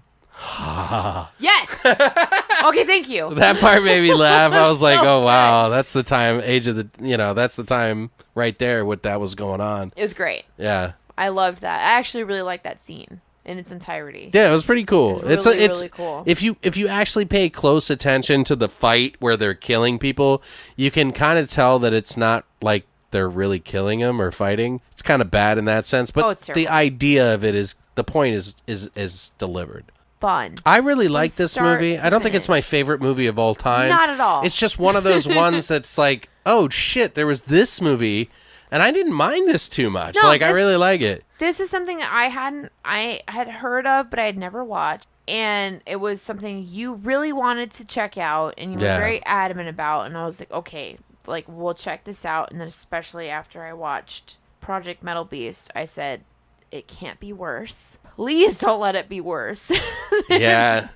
Yes. Okay, thank you. That part made me laugh. I was like, oh, wow, that's the time, that's the time right there what that was going on. It was great. Yeah. I loved that. I actually really liked that scene in its entirety. Yeah, it was pretty cool. It's really cool. If you actually pay close attention to the fight where they're killing people, you can kind of tell that it's not like they're really killing them or fighting. It's kind of bad in that sense, but the idea of it is, the point is delivered. Fun. I really like this movie. I don't think it's my favorite movie of all time. Not at all. It's just one of those ones that's like, oh shit, there was this movie, and I didn't mind this too much. I really like it. This is something I had heard of, but I had never watched. And it was something you really wanted to check out, and you were very adamant about. And I was like, okay, like, we'll check this out. And then especially after I watched Project Metal Beast, I said, it can't be worse. Please don't let it be worse. Than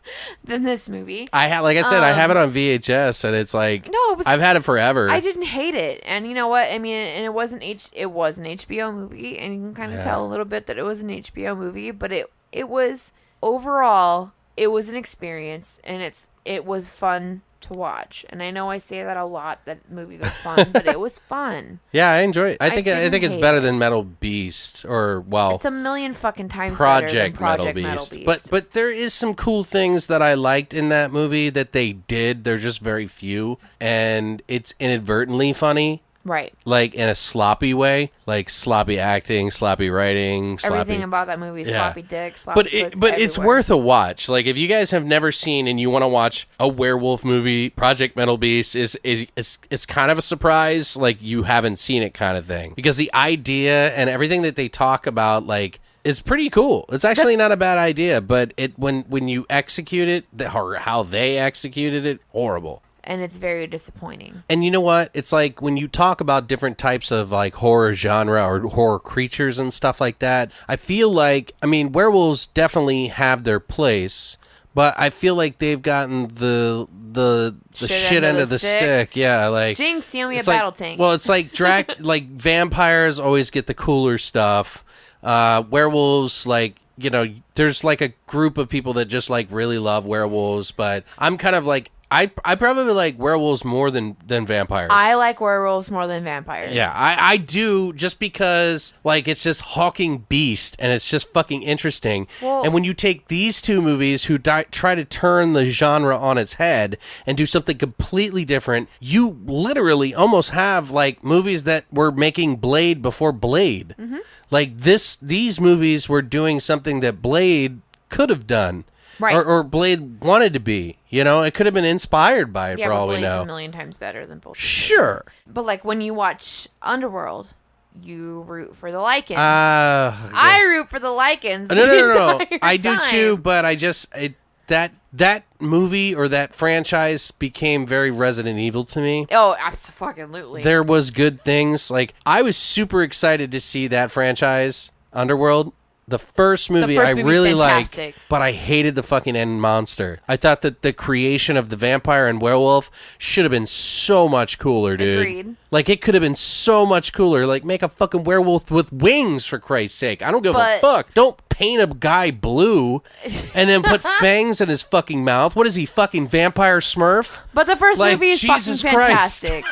this movie. I have it on VHS, and it's like, I've had it forever. I didn't hate it, and you know what? I mean, and it was an HBO movie, and you can kind of tell a little bit that it was an HBO movie, but it was overall, it was an experience, and it was fun to watch. And I know I say that a lot, that movies are fun, but it was fun. Yeah, I enjoy it. I think it's better than Metal Beast, it's a million fucking times Project better than Metal Beast. But there is some cool things that I liked in that movie that they did. They're just very few, and it's inadvertently funny. Right. Like in a sloppy way, like sloppy acting, sloppy writing, sloppy... Everything about that movie is sloppy dick, sloppy But pussy it's everywhere. worth a watch. Like if you guys have never seen and you want to watch a werewolf movie, Project Metal Beast it's kind of a surprise, like you haven't seen it kind of thing. Because the idea and everything that they talk about, like, is pretty cool. It's actually not a bad idea, but when you execute it, or how they executed it, horrible. And it's very disappointing. And you know what? It's like when you talk about different types of like horror genre or horror creatures and stuff like that, I feel like, I mean, werewolves definitely have their place, but I feel like they've gotten the shit end of the stick. Yeah, like Jinx, you owe me a it's like, battle tank. Well, it's like like vampires always get the cooler stuff. Werewolves, like, you know, there's like a group of people that just like really love werewolves, but I'm kind of like, I probably like werewolves more than vampires. I like werewolves more than vampires. Yeah, I do, just because, like, it's just hawking beast, and it's just fucking interesting. Well, and when you take these two movies who try to turn the genre on its head and do something completely different, you literally almost have, like, movies that were making Blade before Blade. Mm-hmm. Like, these movies were doing something that Blade could have done. Right. Or Blade wanted to be. You know, it could have been inspired by it, yeah, for all Blade's we know. a million times better than both. Sure. But like when you watch Underworld, you root for the Lycans. Yeah. I root for the Lycans. No. The I do entire too, time. but I just that movie or that franchise became very Resident Evil to me. Oh, absolutely. There was good things. Like, I was super excited to see that franchise, Underworld. The first movie I movie's really fantastic. liked, but I hated the fucking end monster. I thought that the creation of the vampire and werewolf should have been so much cooler, dude. Agreed. Like, it could have been so much cooler. Like, make a fucking werewolf with wings, for Christ's sake. I don't give a fuck. Don't paint a guy blue and then put fangs in his fucking mouth. What is he, fucking vampire Smurf? But the first Like, movie is Jesus fucking Christ. fantastic.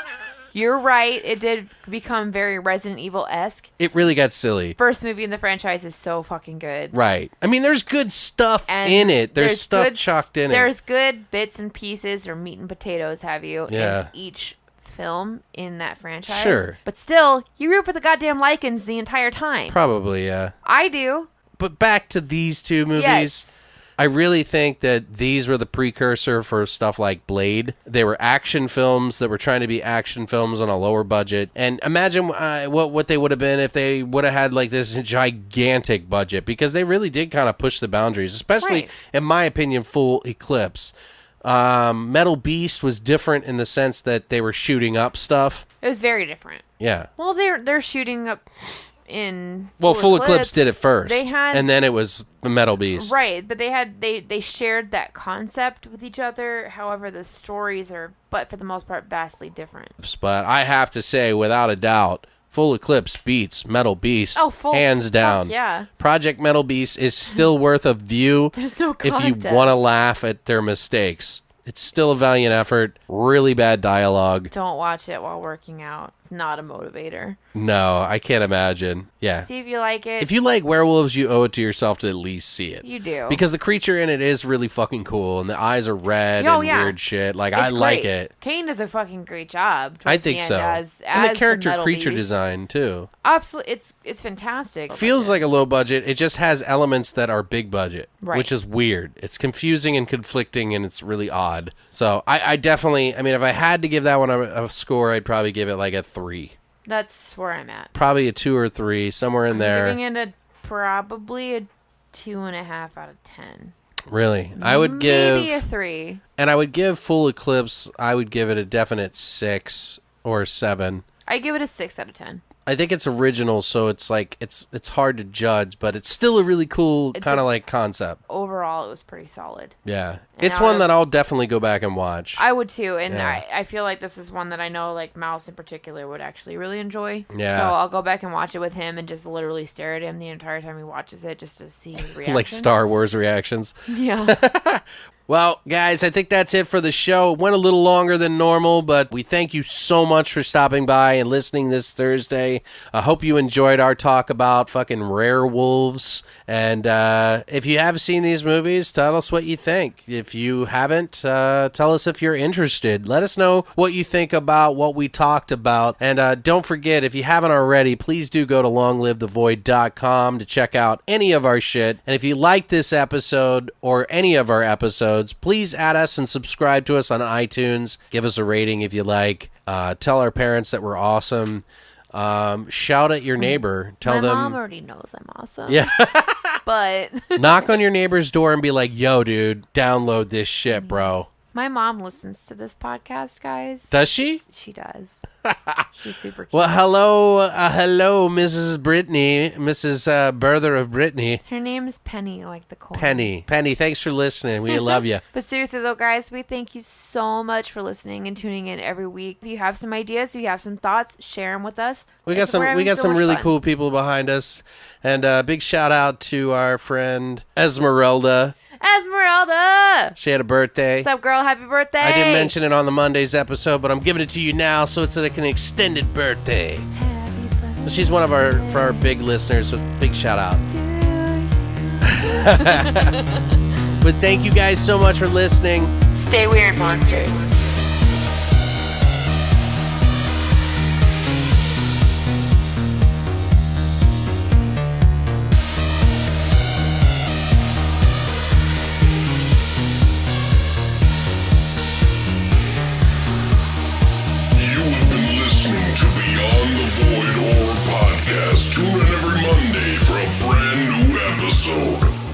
You're right. It did become very Resident Evil-esque. It really got silly. First movie in the franchise is so fucking good. Right. I mean, there's good stuff And in it. There's stuff good chucked in it. There's good bits and pieces or meat and potatoes, have you, Yeah. in each film in that franchise. Sure. But still, you root for the goddamn Lycans the entire time. Probably, yeah. I do. But back to these two movies. Yes. I really think that these were the precursor for stuff like Blade. They were action films that were trying to be action films on a lower budget. And imagine what they would have been if they would have had like this gigantic budget, because they really did kind of push the boundaries, especially, Right. in my opinion, full Eclipse. Metal Beast was different in the sense that they were shooting up stuff. It was very different. Yeah. Well, they're shooting up in Full Eclipse did it first. They had and then it was the Metal Beast. right, but they shared that concept with each other. However, the stories are, but for the most part, vastly different. But I have to say, without a doubt, Full Eclipse beats Metal Beast, hands down. Yeah. Project Metal Beast is still worth a view. There's no if you contest. want to laugh at their mistakes. It's still a valiant effort. Really bad dialogue. Don't watch it while working out. It's not a motivator. No, I can't imagine. Yeah. See if you like it. If you like werewolves, you owe it to yourself to at least see it. You do. Because the creature in it is really fucking cool, and the eyes are red Oh, and yeah. weird shit. Like, It's I like great. it. Kane does a fucking great job. I towards the think end so. As And the character Metal creature Beast. design, too. Absolutely, it's fantastic. Feels like a low budget. It just has elements that are big budget, Right. which is weird. It's confusing and conflicting, and it's really odd. So I definitely, I mean, if I had to give that one a score, I'd probably give it like a 3. That's where I'm at. Probably a 2 or 3, somewhere in there. Giving it probably a 2.5 out of 10. Really, I would Maybe a give, 3. and I would give Full Eclipse. I would give it a definite 6 or 7. I give it a 6 out of 10. I think it's original, so it's like it's hard to judge, but it's still a really cool kind of like concept. Overall, it was pretty solid. Yeah, And it's out one of- that I'll definitely go back and watch. I would too, and Yeah. I feel like this is one that I know like Mouse in particular would actually really enjoy. Yeah. So I'll go back and watch it with him and just literally stare at him the entire time he watches it just to see his reaction. Like Star Wars reactions. Yeah. Well, guys, I think that's it for the show. It went a little longer than normal, but we thank you so much for stopping by and listening this Thursday. I hope you enjoyed our talk about fucking werewolves. And if you have seen these movies, tell us what you think. If you haven't, tell us if you're interested. Let us know what you think about what we talked about. And don't forget, if you haven't already, please do go to longlivethevoid.com to check out any of our shit. And if you like this episode or any of our episodes, please add us and subscribe to us on iTunes. Give us a rating if you like. Tell our parents that we're awesome. Shout at your neighbor. Tell them. My mom already knows I'm awesome. Yeah. But knock on your neighbor's door and be like, yo, dude, download this shit, bro. my mom listens to this podcast, guys. Does she? She does. She's super cute. Well, hello, Mrs. Brittany, Mrs. Birther of Brittany. Her name's Penny, like the coin. Penny, thanks for listening. We love you. But seriously, though, guys, we thank you so much for listening and tuning in every week. If you have some ideas, if you have some thoughts, share them with us. We got some really cool people behind us, and big shout out to our friend Esmeralda. She had a birthday. What's up, girl? Happy birthday. I didn't mention it on the Monday's episode, but I'm giving it to you now, so it's like an extended birthday. Happy birthday. She's one of our big listeners, so big shout out. But thank you guys so much for listening. Stay weird, monsters. Void Horror Podcast. Tune in every Monday for a brand new episode.